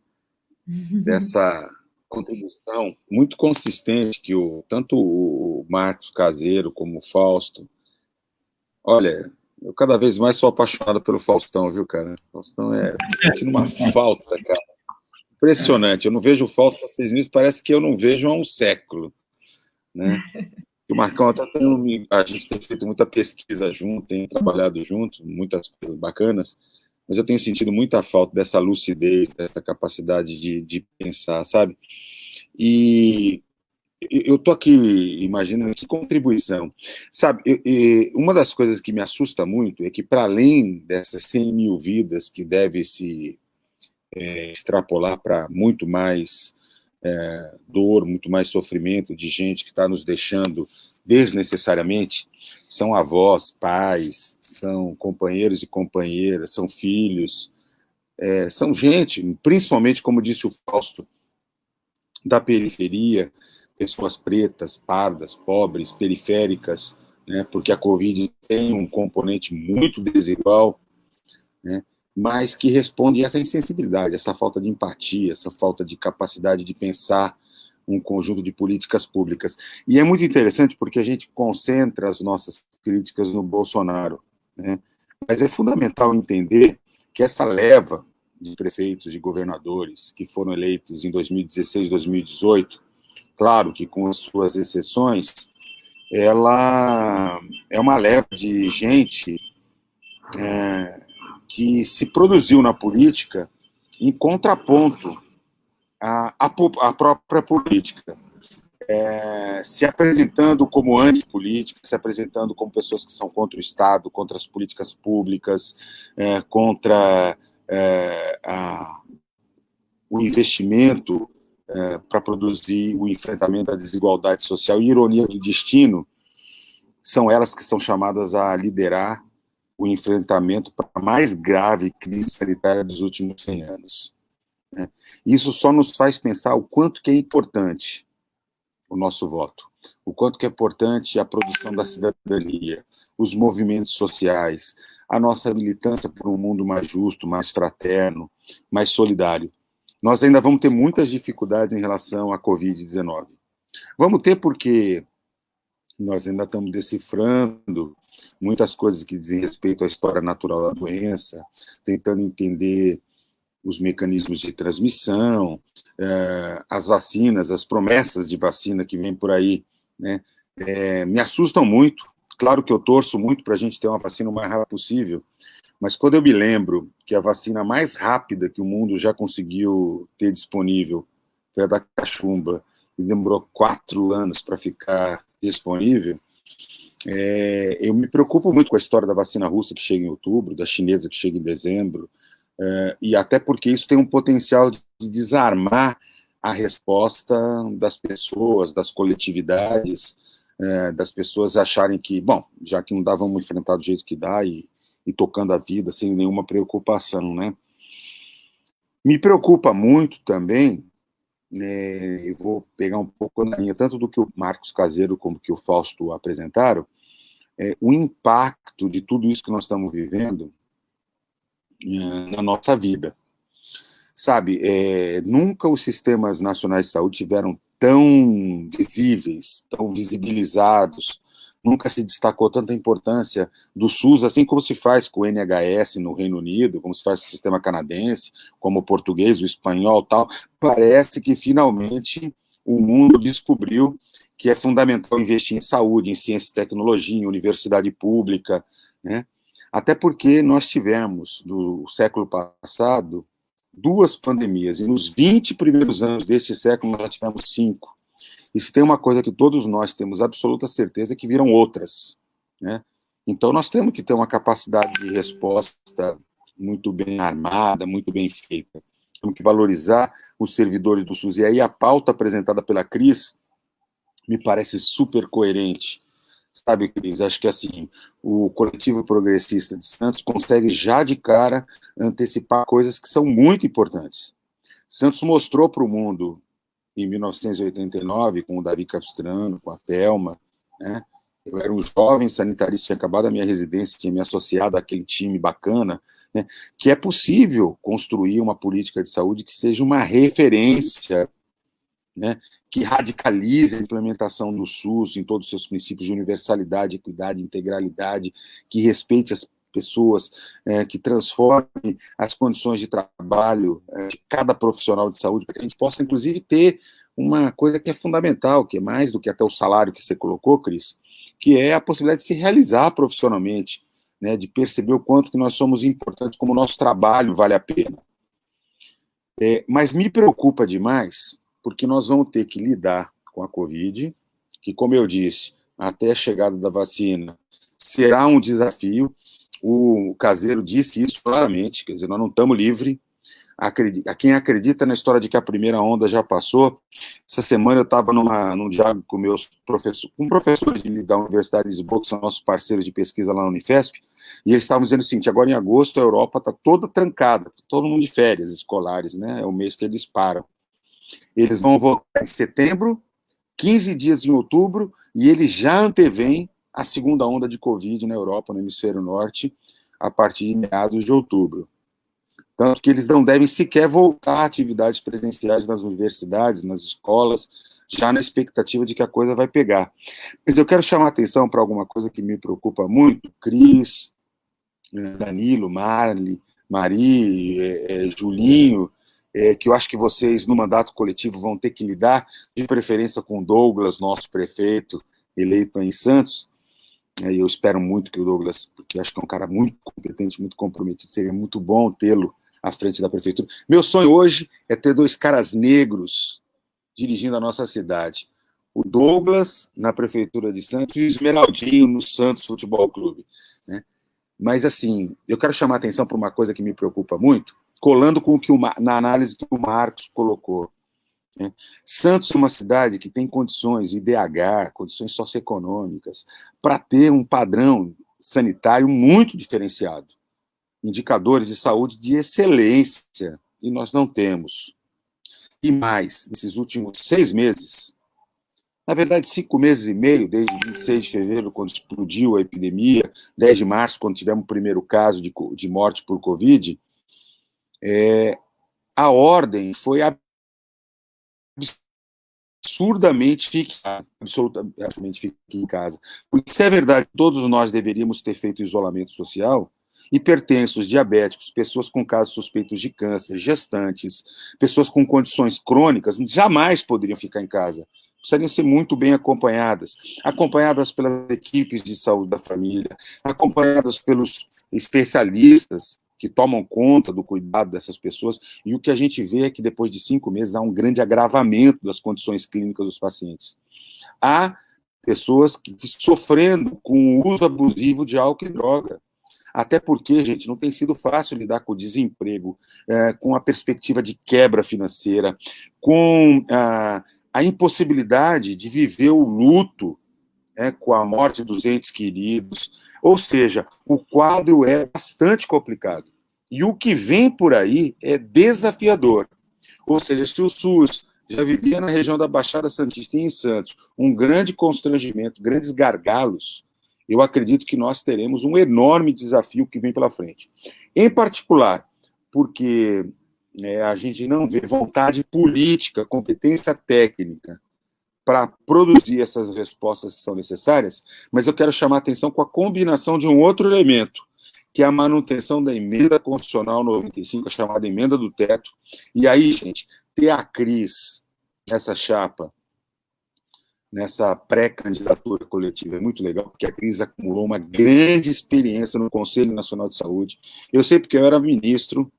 contribuição muito consistente que tanto o Marcos Caseiro como o Fausto. Olha, eu cada vez mais sou apaixonado pelo Faustão, viu, cara? O Faustão tô sentindo uma falta, cara. Impressionante. Eu não vejo o Fausto há 6 meses, parece que eu não vejo há um século, né? E o Marcão a gente tem feito muita pesquisa junto, tem trabalhado junto, muitas coisas bacanas, mas eu tenho sentido muita falta dessa lucidez, dessa capacidade de pensar, sabe? E eu estou aqui imaginando que contribuição. Sabe, uma das coisas que me assusta muito é que, para além dessas 100 mil vidas que deve se extrapolar para muito mais dor, muito mais sofrimento de gente que está nos deixando desnecessariamente, são avós, pais, são companheiros e companheiras, são filhos, são gente, principalmente, como disse o Fausto, da periferia, pessoas pretas, pardas, pobres, periféricas, né, porque a Covid tem um componente muito desigual, né, mas que responde a essa insensibilidade, essa falta de empatia, essa falta de capacidade de pensar um conjunto de políticas públicas. E é muito interessante porque a gente concentra as nossas críticas no Bolsonaro, né, mas é fundamental entender que essa leva de prefeitos e governadores que foram eleitos em 2016, 2018, claro que com as suas exceções, ela é uma leva de gente que se produziu na política em contraponto à própria política, se apresentando como antipolítica, se apresentando como pessoas que são contra o Estado, contra as políticas públicas, contra o investimento para produzir o enfrentamento da desigualdade social e ironia do destino. São elas que são chamadas a liderar o enfrentamento para a mais grave crise sanitária dos últimos 100 anos. Isso só nos faz pensar o quanto que é importante o nosso voto, o quanto que é importante a produção da cidadania, os movimentos sociais, a nossa militância por um mundo mais justo, mais fraterno, mais solidário. Nós ainda vamos ter muitas dificuldades em relação à Covid-19. Vamos ter porque nós ainda estamos decifrando muitas coisas que dizem respeito à história natural da doença, tentando entender os mecanismos de transmissão, as vacinas, as promessas de vacina que vem por aí, né, me assustam muito. Claro que eu torço muito para a gente ter uma vacina o mais rápido possível, mas quando eu me lembro que a vacina mais rápida que o mundo já conseguiu ter disponível foi a da cachumba, e demorou 4 anos para ficar disponível, eu me preocupo muito com a história da vacina russa que chega em outubro, da chinesa que chega em dezembro, e até porque isso tem um potencial de desarmar a resposta das pessoas, das coletividades, das pessoas acharem que, bom, já que não dá, vamos enfrentar do jeito que dá e tocando a vida sem nenhuma preocupação, né? Me preocupa muito também, eu vou pegar um pouco na linha, tanto do que o Marcos Caseiro como que o Fausto apresentaram, o impacto de tudo isso que nós estamos vivendo na nossa vida. Sabe, nunca os sistemas nacionais de saúde tiveram tão visíveis, tão visibilizados, nunca se destacou tanta importância do SUS, assim como se faz com o NHS no Reino Unido, como se faz com o sistema canadense, como o português, o espanhol, tal. Parece que, finalmente, o mundo descobriu que é fundamental investir em saúde, em ciência e tecnologia, em universidade pública, né? Até porque nós tivemos, no século passado, 2 pandemias, e nos 20 primeiros anos deste século nós já tivemos 5. E se tem uma coisa que todos nós temos absoluta certeza é que viram outras, né? Então nós temos que ter uma capacidade de resposta muito bem armada, muito bem feita. Temos que valorizar os servidores do SUS. E aí a pauta apresentada pela Cris me parece super coerente. Sabe, Cris, acho que assim, o Coletivo Progressista de Santos consegue já de cara antecipar coisas que são muito importantes. Santos mostrou para o mundo, em 1989, com o Davi Capistrano, com a Thelma, né? Eu era um jovem sanitarista, tinha acabado a minha residência, tinha me associado àquele time bacana, né? Que é possível construir uma política de saúde que seja uma referência, né, que radicalize a implementação do SUS em todos os seus princípios de universalidade, equidade, integralidade, que respeite as pessoas, que transforme as condições de trabalho de cada profissional de saúde, para que a gente possa, inclusive, ter uma coisa que é fundamental, que é mais do que até o salário que você colocou, Cris, que é a possibilidade de se realizar profissionalmente, né, de perceber o quanto que nós somos importantes, como o nosso trabalho vale a pena. Mas me preocupa demais, porque nós vamos ter que lidar com a Covid, que, como eu disse, até a chegada da vacina, será um desafio. O Caseiro disse isso claramente, quer dizer, nós não estamos livres. A quem acredita na história de que a primeira onda já passou, essa semana eu estava num diálogo com meus professores, com professores da Universidade de Lisboa, que são nossos parceiros de pesquisa lá na Unifesp, e eles estavam dizendo o seguinte: agora em agosto a Europa está toda trancada, todo mundo de férias escolares, né? É o mês que eles param. Eles vão voltar em setembro, 15 dias em outubro, e eles já antevêm a segunda onda de Covid na Europa, no hemisfério norte, a partir de meados de outubro. Tanto que eles não devem sequer voltar a atividades presenciais nas universidades, nas escolas, já na expectativa de que a coisa vai pegar. Mas eu quero chamar a atenção para alguma coisa que me preocupa muito. Cris, Danilo, Mari, Julinho, que eu acho que vocês, no mandato coletivo, vão ter que lidar, de preferência com Douglas, nosso prefeito, eleito em Santos, E eu espero muito que o Douglas, porque acho que é um cara muito competente, muito comprometido, seria muito bom tê-lo à frente da prefeitura. Meu sonho hoje é ter 2 caras negros dirigindo a nossa cidade. O Douglas, na Prefeitura de Santos, e o Esmeraldinho, no Santos Futebol Clube. Né? Mas, assim, eu quero chamar a atenção para uma coisa que me preocupa muito, colando com o que na análise que o Marcos colocou. Né? Santos é uma cidade que tem condições IDH, condições socioeconômicas, para ter um padrão sanitário muito diferenciado. Indicadores de saúde de excelência, e nós não temos. E mais, nesses últimos 6 meses, na verdade, 5 meses e meio, desde 26 de fevereiro, quando explodiu a epidemia, 10 de março, quando tivemos o primeiro caso de morte por Covid, a ordem foi absurdamente absolutamente fique em casa. Porque se é verdade que todos nós deveríamos ter feito isolamento social, hipertensos, diabéticos, pessoas com casos suspeitos de câncer, gestantes, pessoas com condições crônicas, jamais poderiam ficar em casa. Precisariam ser muito bem acompanhadas pelas equipes de saúde da família, acompanhadas pelos especialistas que tomam conta do cuidado dessas pessoas, e o que a gente vê é que depois de 5 meses há um grande agravamento das condições clínicas dos pacientes. Há pessoas sofrendo com o uso abusivo de álcool e droga. Até porque, gente, não tem sido fácil lidar com o desemprego, com a perspectiva de quebra financeira, com a impossibilidade de viver o luto, com a morte dos entes queridos. Ou seja, o quadro é bastante complicado. E o que vem por aí é desafiador. Ou seja, se o SUS já vivia na região da Baixada Santista e em Santos um grande constrangimento, grandes gargalos, eu acredito que nós teremos um enorme desafio que vem pela frente. Em particular, porque a gente não vê vontade política, competência técnica para produzir essas respostas que são necessárias, mas eu quero chamar a atenção com a combinação de um outro elemento, que é a manutenção da emenda constitucional 95, a chamada emenda do teto. E aí, gente, ter a Cris nessa chapa, nessa pré-candidatura coletiva, é muito legal, porque a Cris acumulou uma grande experiência no Conselho Nacional de Saúde. Eu sei porque eu era ministro,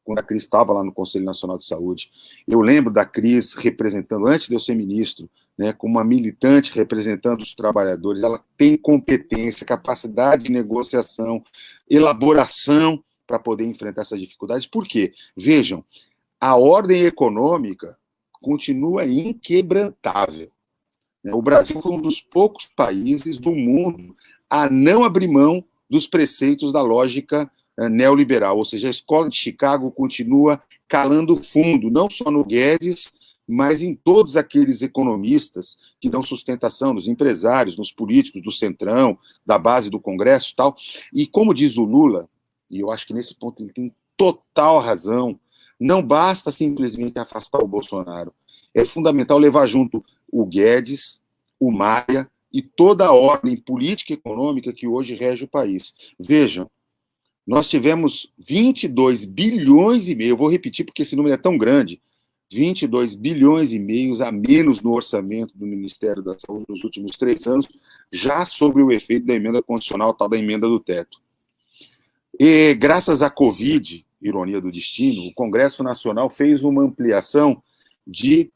quando a Cris estava lá no Conselho Nacional de Saúde. Eu lembro da Cris representando, antes de eu ser ministro, como uma militante representando os trabalhadores. Ela tem competência, capacidade de negociação, elaboração para poder enfrentar essas dificuldades. Por quê? Vejam, a ordem econômica continua inquebrantável. O Brasil foi um dos poucos países do mundo a não abrir mão dos preceitos da lógica neoliberal, ou seja, a escola de Chicago continua calando fundo, não só no Guedes, mas em todos aqueles economistas que dão sustentação, nos empresários, nos políticos do Centrão, da base do Congresso e tal. E como diz o Lula, e eu acho que nesse ponto ele tem total razão, não basta simplesmente afastar o Bolsonaro, é fundamental levar junto o Guedes, o Maia e toda a ordem política e econômica que hoje rege o país. Vejam, nós tivemos 22 bilhões e meio, eu vou repetir porque esse número é tão grande, 22 bilhões e meio a menos no orçamento do Ministério da Saúde nos últimos 3 anos, já sobre o efeito da emenda constitucional, tal da emenda do teto. E graças à Covid, ironia do destino, o Congresso Nacional fez uma ampliação de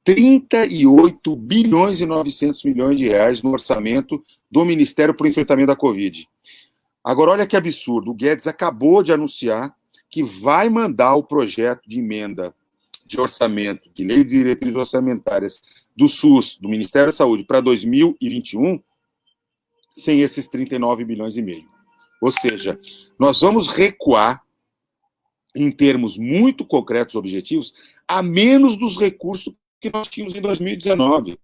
38 bilhões e 900 milhões de reais no orçamento do Ministério para o enfrentamento da Covid. Agora, olha que absurdo, o Guedes acabou de anunciar que vai mandar o projeto de emenda de orçamento, de lei de diretrizes orçamentárias do SUS, do Ministério da Saúde, para 2021, sem esses 39 bilhões e meio. Ou seja, nós vamos recuar, em termos muito concretos, objetivos, a menos dos recursos que nós tínhamos em 2019.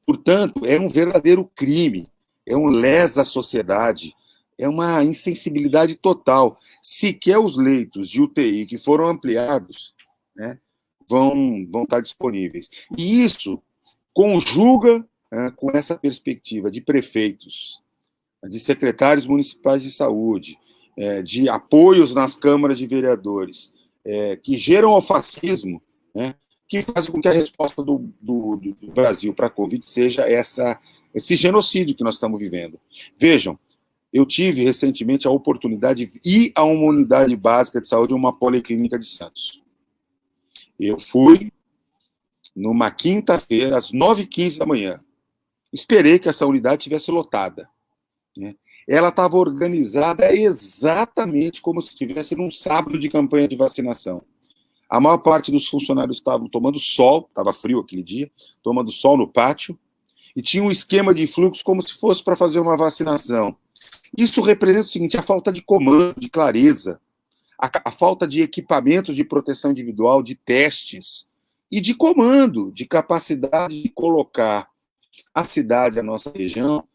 Portanto, é um verdadeiro crime, é um lesa à sociedade, é uma insensibilidade total. Sequer os leitos de UTI que foram ampliados vão estar disponíveis. E isso conjuga com essa perspectiva de prefeitos, de secretários municipais de saúde, de apoios nas câmaras de vereadores, que geram ao fascismo, que fazem com que a resposta do Brasil para a Covid seja esse genocídio que nós estamos vivendo. Vejam, eu tive recentemente a oportunidade de ir a uma unidade básica de saúde, uma policlínica de Santos. Eu fui numa quinta-feira, às 9h15 da manhã. Esperei que essa unidade estivesse lotada, né? Ela estava organizada exatamente como se estivesse num sábado de campanha de vacinação. A maior parte dos funcionários estavam tomando sol, estava frio aquele dia, tomando sol no pátio, e tinha um esquema de fluxo como se fosse para fazer uma vacinação. Isso representa o seguinte: a falta de comando, de clareza, a falta de equipamentos de proteção individual, de testes, e de comando, de capacidade de colocar a cidade, a nossa região,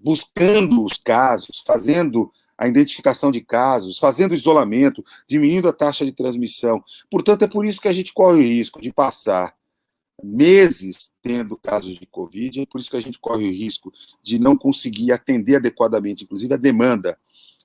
buscando os casos, fazendo a identificação de casos, fazendo isolamento, diminuindo a taxa de transmissão. Portanto, é por isso que a gente corre o risco de passar meses tendo casos de Covid, é por isso que a gente corre o risco de não conseguir atender adequadamente, inclusive a demanda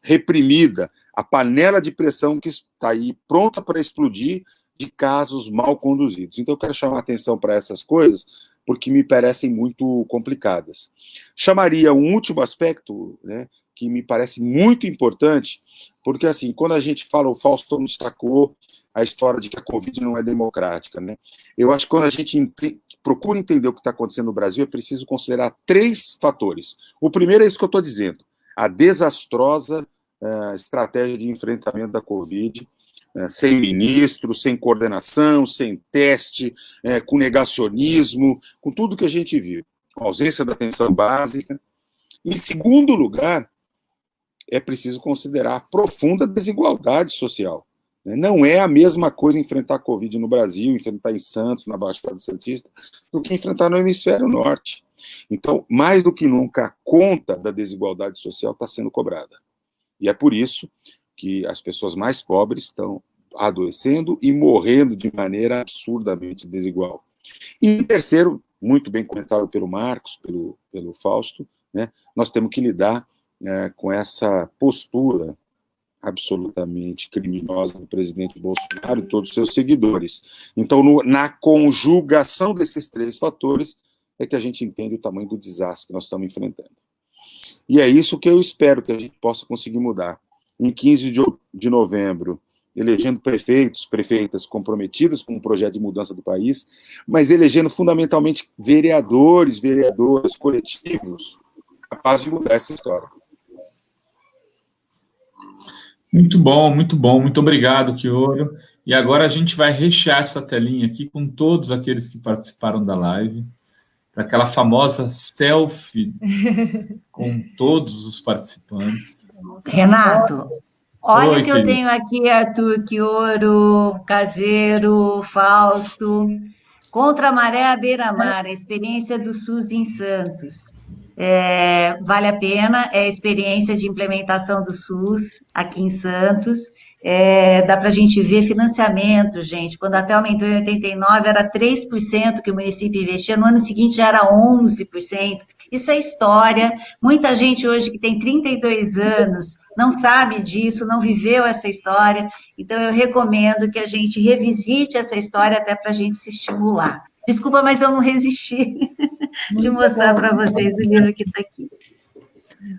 reprimida, a panela de pressão que está aí pronta para explodir de casos mal conduzidos. Então, eu quero chamar a atenção para essas coisas, porque me parecem muito complicadas. Chamaria um último aspecto, né, que me parece muito importante, porque, assim, quando a gente fala, o Fausto destacou a história de que a Covid não é democrática, né? Eu acho que quando a gente procura entender o que está acontecendo no Brasil, é preciso considerar 3 fatores. O primeiro é isso que eu estou dizendo: a desastrosa estratégia de enfrentamento da Covid, sem ministro, sem coordenação, sem teste, com negacionismo, com tudo que a gente viu, com ausência da atenção básica. Em segundo lugar, é preciso considerar a profunda desigualdade social. Não é a mesma coisa enfrentar a Covid no Brasil, enfrentar em Santos, na Baixada Santista, do que enfrentar no Hemisfério Norte. Então, mais do que nunca, a conta da desigualdade social está sendo cobrada. E é por isso que as pessoas mais pobres estão adoecendo e morrendo de maneira absurdamente desigual. E em terceiro, muito bem comentado pelo Marcos, pelo Fausto, né, nós temos que lidar com essa postura absolutamente criminosa do presidente Bolsonaro e todos os seus seguidores. Então, na conjugação desses 3 fatores, é que a gente entende o tamanho do desastre que nós estamos enfrentando. E é isso que eu espero que a gente possa conseguir mudar. Em 15 de novembro, elegendo prefeitos, prefeitas comprometidas com um projeto de mudança do país, mas elegendo fundamentalmente vereadores, vereadoras, coletivos, capazes de mudar essa história. Muito bom, muito bom. Muito obrigado, Chioro. E agora a gente vai rechear essa telinha aqui com todos aqueles que participaram da live, para aquela famosa selfie com todos os participantes. Renato, olha Oi, o que eu tenho aqui, Arthur, Chioro, Caseiro, Fausto. Contra a maré à beira-mar, a experiência do SUS em Santos. Vale a pena, é a experiência de implementação do SUS aqui em Santos. Dá para a gente ver financiamento, gente. Quando até aumentou em 89, era 3% que o município investia, no ano seguinte já era 11%. Isso é história. Muita gente hoje que tem 32 anos não sabe disso, não viveu essa história. Então, eu recomendo que a gente revisite essa história até para a gente se estimular. Desculpa, mas eu não resisti de mostrar para vocês o livro que está aqui.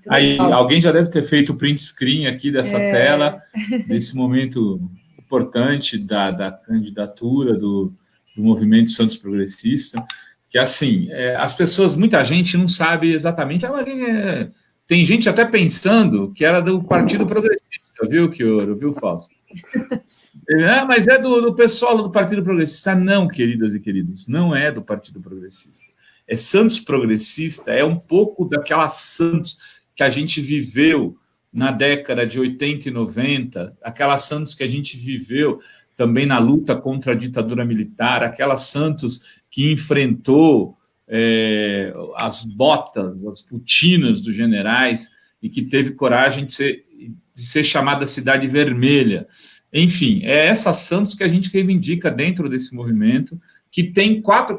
Aí, alguém já deve ter feito o print screen aqui dessa tela, desse momento importante da candidatura do Movimento Santos Progressista, que, assim, as pessoas, muita gente não sabe exatamente, tem gente até pensando que era do Partido Progressista, viu, Chioro, viu, Fausto? Mas é do pessoal do Partido Progressista. Não, queridas e queridos, não é do Partido Progressista. É Santos Progressista, é um pouco daquela Santos que a gente viveu na década de 80 e 90, aquela Santos que a gente viveu também na luta contra a ditadura militar, aquela Santos que enfrentou as botas, as putinas dos generais e que teve coragem de ser chamada Cidade Vermelha. Enfim, é essa Santos que a gente reivindica dentro desse movimento, que tem 4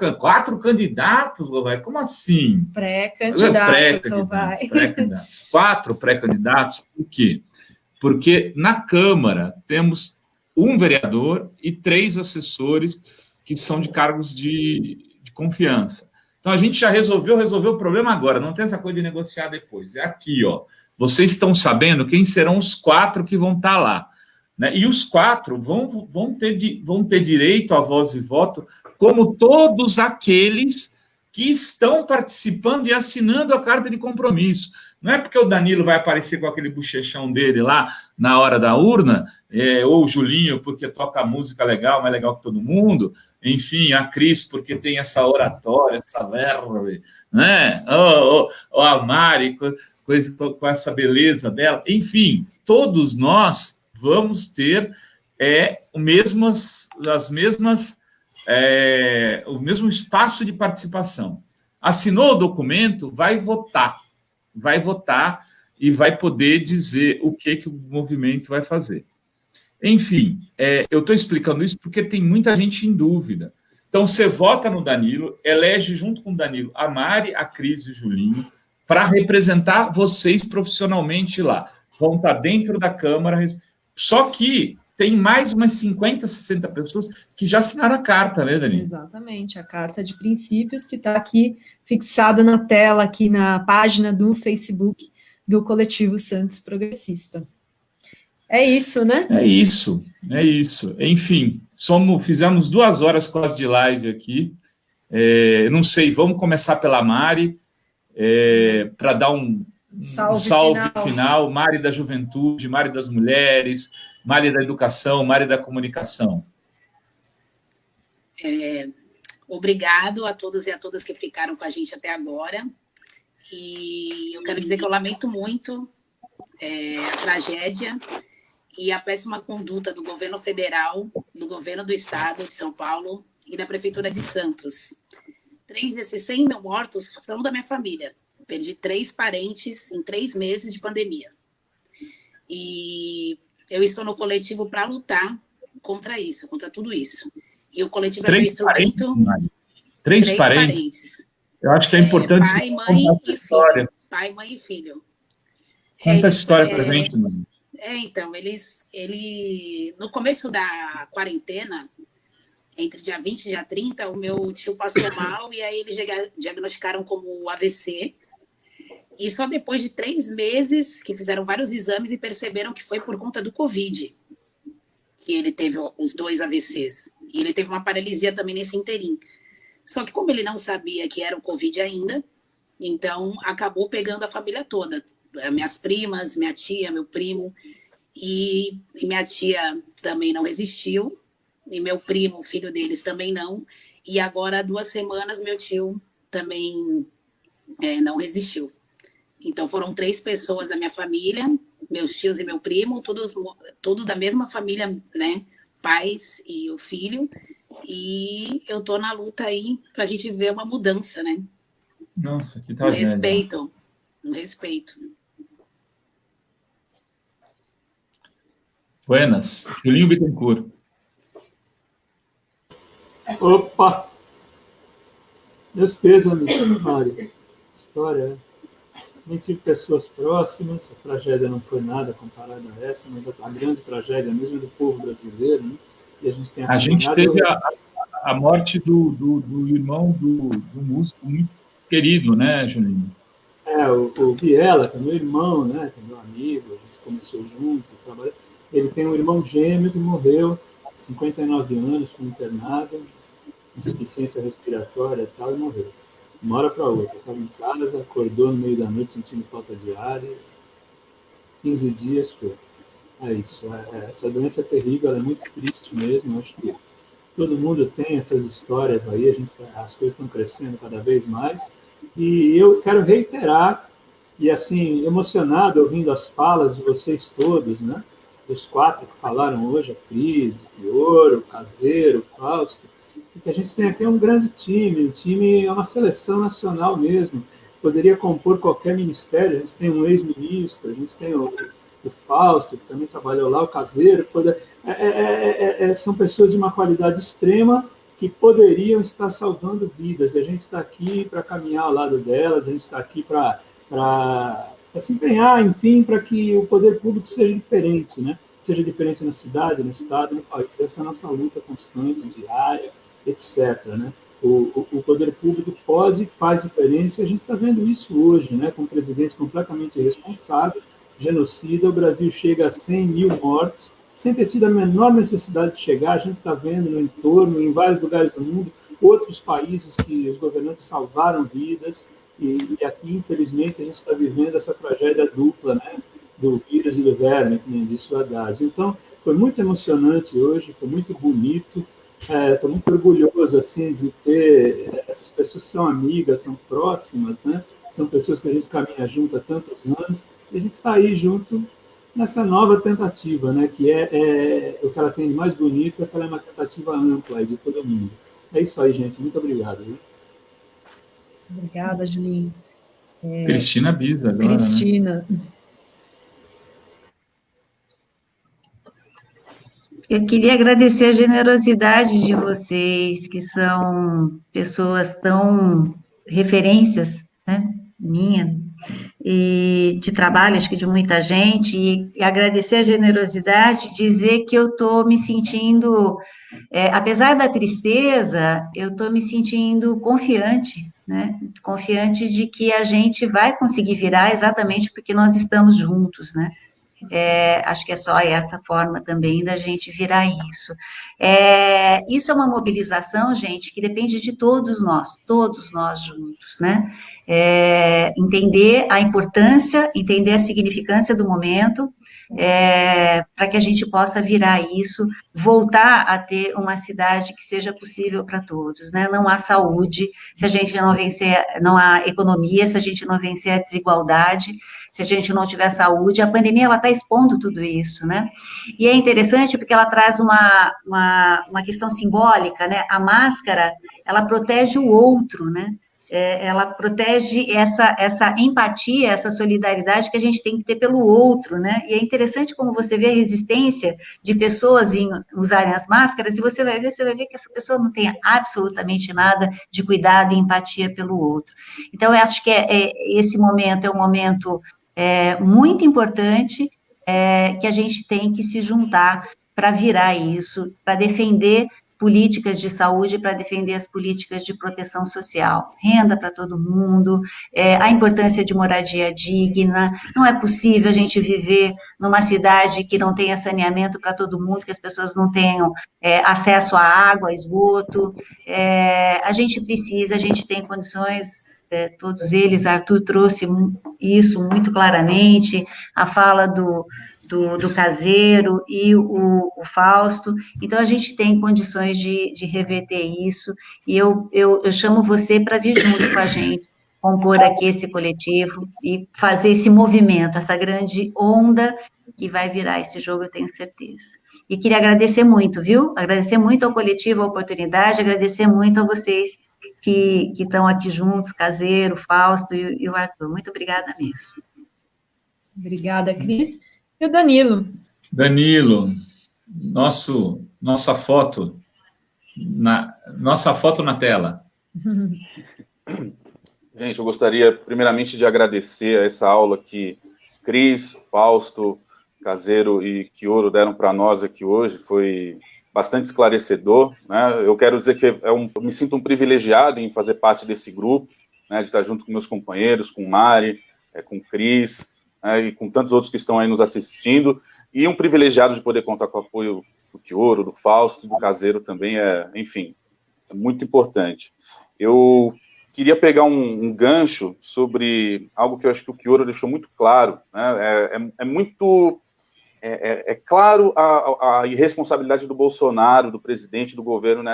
candidatos, Lovai. Como assim? Pré-candidatos. 4 pré-candidatos. Por quê? Porque na Câmara temos um vereador e 3 assessores que são de cargos de confiança. Então, a gente já resolveu o problema agora, não tem essa coisa de negociar depois. É aqui, ó. Vocês estão sabendo quem serão os 4 que vão estar lá, né? E os 4 vão ter direito a voz e voto, como todos aqueles que estão participando e assinando a carta de compromisso. Não é porque o Danilo vai aparecer com aquele bochechão dele lá na hora da urna, ou o Julinho porque toca música legal, mais legal que todo mundo, enfim, a Cris porque tem essa oratória, essa verve, né? Ou a Mari com essa beleza dela. Enfim, todos nós vamos ter o mesmo espaço de participação. Assinou o documento, vai votar e vai poder dizer o que o movimento vai fazer. Enfim, eu estou explicando isso porque tem muita gente em dúvida. Então, você vota no Danilo, elege junto com o Danilo a Mari, a Cris e o Julinho para representar vocês profissionalmente lá. Vão estar dentro da Câmara. Só que tem mais umas 50, 60 pessoas que já assinaram a carta, né, Danilo? Exatamente, a carta de princípios que está aqui fixada na tela, aqui na página do Facebook do Coletivo Santos Progressista. É isso, né? É isso. Enfim, fizemos 2 horas quase de live aqui. Não sei, vamos começar pela Mari, para dar um salve final. Mari da juventude, Mari das mulheres, Mari da educação, Mari da comunicação. Obrigado a todos e a todas que ficaram com a gente até agora. E eu quero dizer que eu lamento muito a tragédia e a péssima conduta do governo federal, do governo do estado de São Paulo e da prefeitura de Santos. 3 desses 100 mil mortos são da minha família. Perdi 3 parentes em 3 meses de pandemia. E eu estou no coletivo para lutar contra isso, contra tudo isso. E o coletivo é meu instrumento. 3 parentes. Eu acho que é importante. Pai, mãe e filho. Pai, mãe e filho. Conta a história para a gente, mano. Então, no começo da quarentena, entre dia 20 e dia 30, o meu tio passou mal e aí eles diagnosticaram como AVC. E só depois de 3 meses que fizeram vários exames e perceberam que foi por conta do Covid que ele teve os 2 AVCs. E ele teve uma paralisia também nesse interim. Só que como ele não sabia que era o Covid ainda, então acabou pegando a família toda. Minhas primas, minha tia, meu primo. E minha tia também não resistiu. E meu primo, filho deles, também não. E agora, há 2 semanas, meu tio também não resistiu. Então, foram 3 pessoas da minha família, meus tios e meu primo, todos da mesma família, né? Pais e o filho. E eu tô na luta aí para a gente ver uma mudança, né? Nossa, que tragédia. Um respeito. Buenas. Julinho Bittencourt. Opa! Meus pêsames, Mário. História. Nem tive pessoas próximas, a tragédia não foi nada comparada a essa, mas a grande tragédia mesmo do povo brasileiro, né? E a gente teve a morte do irmão do músico muito querido, né, Julinho? O Viela, que é meu irmão, né, que é meu amigo, a gente começou junto, trabalhou. Ele tem um irmão gêmeo que morreu, 59 anos, foi internado, insuficiência respiratória e tal, e morreu. Uma hora para outra. Estava em casa, acordou no meio da noite sentindo falta de ar e 15 dias foi. É isso. Essa doença é terrível, ela é muito triste mesmo. Acho que todo mundo tem essas histórias aí, as coisas estão crescendo cada vez mais. E eu quero reiterar, e assim, emocionado ouvindo as falas de vocês todos, né? Dos 4 que falaram hoje, a Cris, o Pioro, o Caseiro, o Fausto, porque a gente tem aqui um grande time, o time é uma seleção nacional mesmo, poderia compor qualquer ministério, a gente tem um ex-ministro, a gente tem o Fausto, que também trabalhou lá, o Caseiro, são pessoas de uma qualidade extrema que poderiam estar salvando vidas, e a gente está aqui para caminhar ao lado delas, a gente está aqui para se empenhar, enfim, para que o poder público seja diferente, né? Seja diferente na cidade, no estado, no país. Essa é a nossa luta constante, diária, etc., né? O poder público pode e faz diferença, e a gente está vendo isso hoje, né? Com um presidente completamente irresponsável, genocida, o Brasil chega a 100 mil mortes, sem ter tido a menor necessidade de chegar. A gente está vendo no entorno, em vários lugares do mundo, outros países que os governantes salvaram vidas, e aqui, infelizmente, a gente está vivendo essa tragédia dupla, né? Do vírus e do verme, que nem disse o Haddad. Então, foi muito emocionante hoje, foi muito bonito. Estou muito orgulhoso assim de ter essas pessoas que são amigas, são próximas, né? São pessoas que a gente caminha junto há tantos anos, e a gente está aí junto nessa nova tentativa, né? Que é o que ela tem de mais bonito, é que ela é uma tentativa ampla aí de todo mundo. É isso aí, gente. Muito obrigado. Viu? Obrigada, Julinho. Cristina Bis agora, Cristina. Né? Eu queria agradecer a generosidade de vocês, que são pessoas tão referências, né, minha, e de trabalho, acho que de muita gente, e agradecer a generosidade, dizer que eu estou me sentindo, apesar da tristeza, eu estou me sentindo confiante, né, confiante de que a gente vai conseguir virar exatamente porque nós estamos juntos, né. Acho que é só essa forma também da gente virar isso. Isso é uma mobilização, gente, que depende de todos nós juntos, né? Entender a importância, entender a significância do momento, para que a gente possa virar isso, voltar a ter uma cidade que seja possível para todos, né? Não há saúde se a gente não vencer, não há economia se a gente não vencer a desigualdade, se a gente não tiver saúde. A pandemia, ela está expondo tudo isso, né? E é interessante porque ela traz uma questão simbólica, né? A máscara, ela protege o outro, né? Ela protege essa empatia, essa solidariedade que a gente tem que ter pelo outro, né? E é interessante como você vê a resistência de pessoas em usarem as máscaras, e você vai ver que essa pessoa não tem absolutamente nada de cuidado e empatia pelo outro. Então, eu acho que esse momento é um momento muito importante, que a gente tem que se juntar para virar isso, para defender políticas de saúde, para defender as políticas de proteção social, renda para todo mundo, a importância de moradia digna. Não é possível a gente viver numa cidade que não tenha saneamento para todo mundo, que as pessoas não tenham acesso à água, a esgoto. A gente tem condições, todos eles, Arthur trouxe isso muito claramente, a fala do Caseiro e o Fausto. Então, a gente tem condições de reverter isso, e eu chamo você para vir junto com a gente, compor aqui esse coletivo e fazer esse movimento, essa grande onda que vai virar esse jogo, eu tenho certeza. E queria agradecer muito, viu? Agradecer muito ao coletivo a oportunidade, agradecer muito a vocês que estão aqui juntos, Caseiro, Fausto e o Arthur. Muito obrigada mesmo. Obrigada, Cris. E o Danilo? Danilo, nossa foto na tela. Gente, eu gostaria primeiramente de agradecer a essa aula que Cris, Fausto, Caseiro e Chioro deram para nós aqui hoje. Foi bastante esclarecedor, né? Eu quero dizer que eu me sinto um privilegiado em fazer parte desse grupo, né, de estar junto com meus companheiros, com Mari, com Cris, e com tantos outros que estão aí nos assistindo, e um privilegiado de poder contar com o apoio do Chioro, do Fausto, do Caseiro também, enfim, é muito importante. Eu queria pegar um gancho sobre algo que eu acho que o Chioro deixou muito claro, né? É claro a irresponsabilidade do Bolsonaro, do presidente, do governo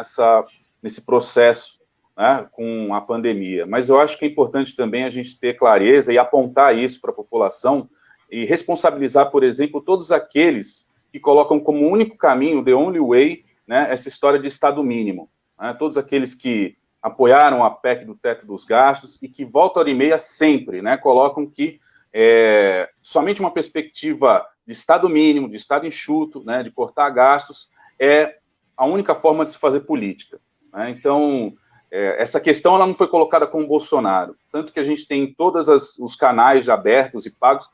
nesse processo, né, com a pandemia, mas eu acho que é importante também a gente ter clareza e apontar isso para a população e responsabilizar, por exemplo, todos aqueles que colocam como único caminho, the only way, né, essa história de Estado mínimo, né, todos aqueles que apoiaram a PEC do teto dos gastos e que, volta hora e meia, sempre, né, colocam que somente uma perspectiva de Estado mínimo, de Estado enxuto, né, de cortar gastos, é a única forma de se fazer política, né? Então, essa questão ela não foi colocada com o Bolsonaro, tanto que a gente tem todos os canais abertos e pagos,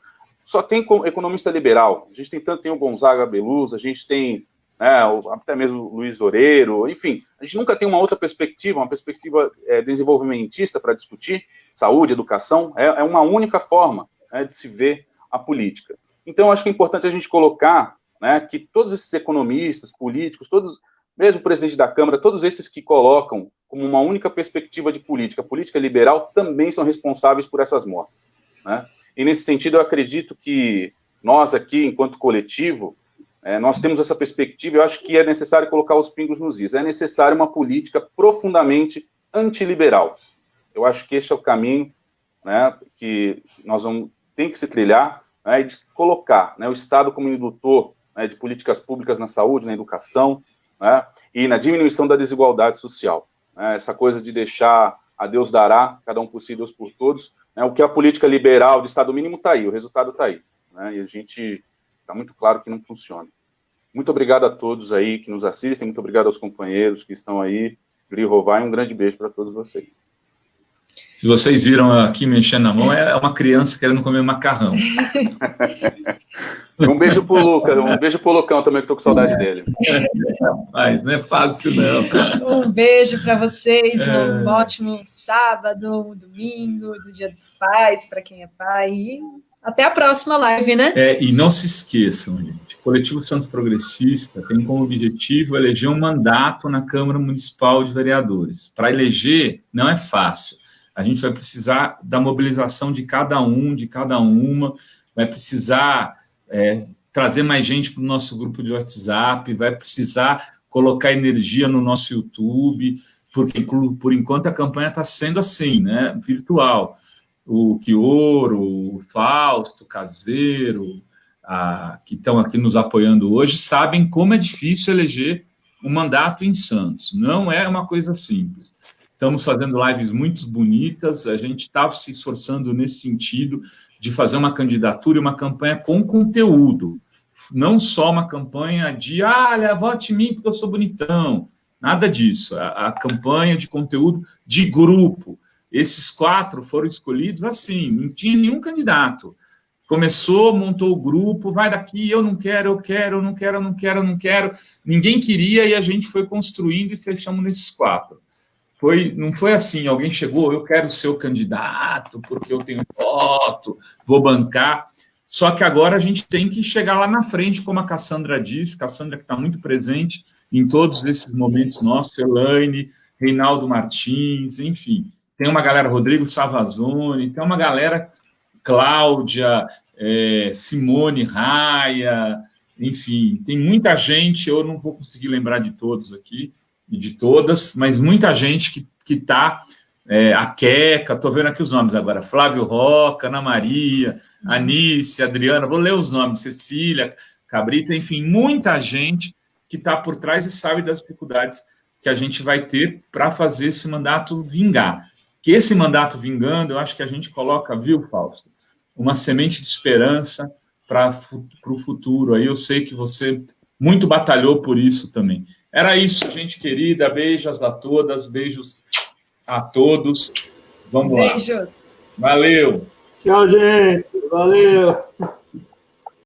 só tem economista liberal, a gente tem o Gonzaga Beloso, a gente tem né, até mesmo o Luiz Oreiro, enfim, a gente nunca tem uma outra perspectiva, uma perspectiva desenvolvimentista para discutir saúde, educação, é uma única forma, né, de se ver a política. Então, acho que é importante a gente colocar, né, que todos esses economistas, políticos, todos, mesmo o presidente da Câmara, todos esses que colocam como uma única perspectiva de política, política liberal, também são responsáveis por essas mortes, né? E, nesse sentido, eu acredito que nós aqui, enquanto coletivo, nós temos essa perspectiva. Eu acho que é necessário colocar os pingos nos is. É necessário uma política profundamente antiliberal. Eu acho que esse é o caminho, né, que nós tem que se trilhar, né, e de colocar, né, o Estado como indutor, né, de políticas públicas na saúde, na educação, né, e na diminuição da desigualdade social. Né, essa coisa de deixar a Deus dará, cada um por si, Deus por todos, né, o que a política liberal de Estado mínimo está aí, o resultado está aí. Né, e a gente está muito claro que não funciona. Muito obrigado a todos aí que nos assistem, muito obrigado aos companheiros que estão aí, Gri, Rovai, um grande beijo para todos vocês. Se vocês viram aqui mexendo na mão, é uma criança querendo comer macarrão. Um beijo pro Lucas, um beijo pro Lucão também, que estou com saudade dele. Mas não é fácil, não. Um beijo para vocês, um ótimo sábado, um domingo, do Dia dos Pais, para quem é pai, e até a próxima live, né? E não se esqueçam, gente, o Coletivo Santos Progressista tem como objetivo eleger um mandato na Câmara Municipal de Vereadores. Para eleger, não é fácil. A gente vai precisar da mobilização de cada um, de cada uma, vai precisar trazer mais gente para o nosso grupo de WhatsApp, vai precisar colocar energia no nosso YouTube, porque, por enquanto, a campanha está sendo assim, né, virtual. O Quioro, o Fausto, o Caseiro, que estão aqui nos apoiando hoje, sabem como é difícil eleger um mandato em Santos. Não é uma coisa simples. Estamos fazendo lives muito bonitas, a gente está se esforçando nesse sentido de fazer uma candidatura e uma campanha com conteúdo. Não só uma campanha de, vote em mim porque eu sou bonitão. Nada disso. A campanha de conteúdo de grupo. Esses 4 foram escolhidos assim, não tinha nenhum candidato. Começou, montou o grupo, vai daqui, eu não quero, eu quero, eu não quero, eu não quero, eu não quero. Ninguém queria e a gente foi construindo e fechamos nesses 4. Não foi assim, alguém chegou, eu quero ser o candidato, porque eu tenho voto, vou bancar. Só que agora a gente tem que chegar lá na frente, como a Cassandra disse, Cassandra que está muito presente em todos esses momentos nossos, Elaine, Reinaldo Martins, enfim. Tem uma galera, Rodrigo Savazone, tem uma galera, Cláudia, Simone Raia, enfim, tem muita gente, eu não vou conseguir lembrar de todos aqui, e de todas, mas muita gente que está, a Queca, estou vendo aqui os nomes agora, Flávio Roca, Ana Maria, Anice, Adriana, vou ler os nomes, Cecília, Cabrita, enfim, muita gente que está por trás e sabe das dificuldades que a gente vai ter para fazer esse mandato vingar. Que esse mandato vingando, eu acho que a gente coloca, viu, Fausto, uma semente de esperança para o futuro. Aí eu sei que você muito batalhou por isso também. Era isso, gente querida. Beijos a todas, beijos a todos. Vamos lá. Beijos. Valeu. Tchau, gente. Valeu.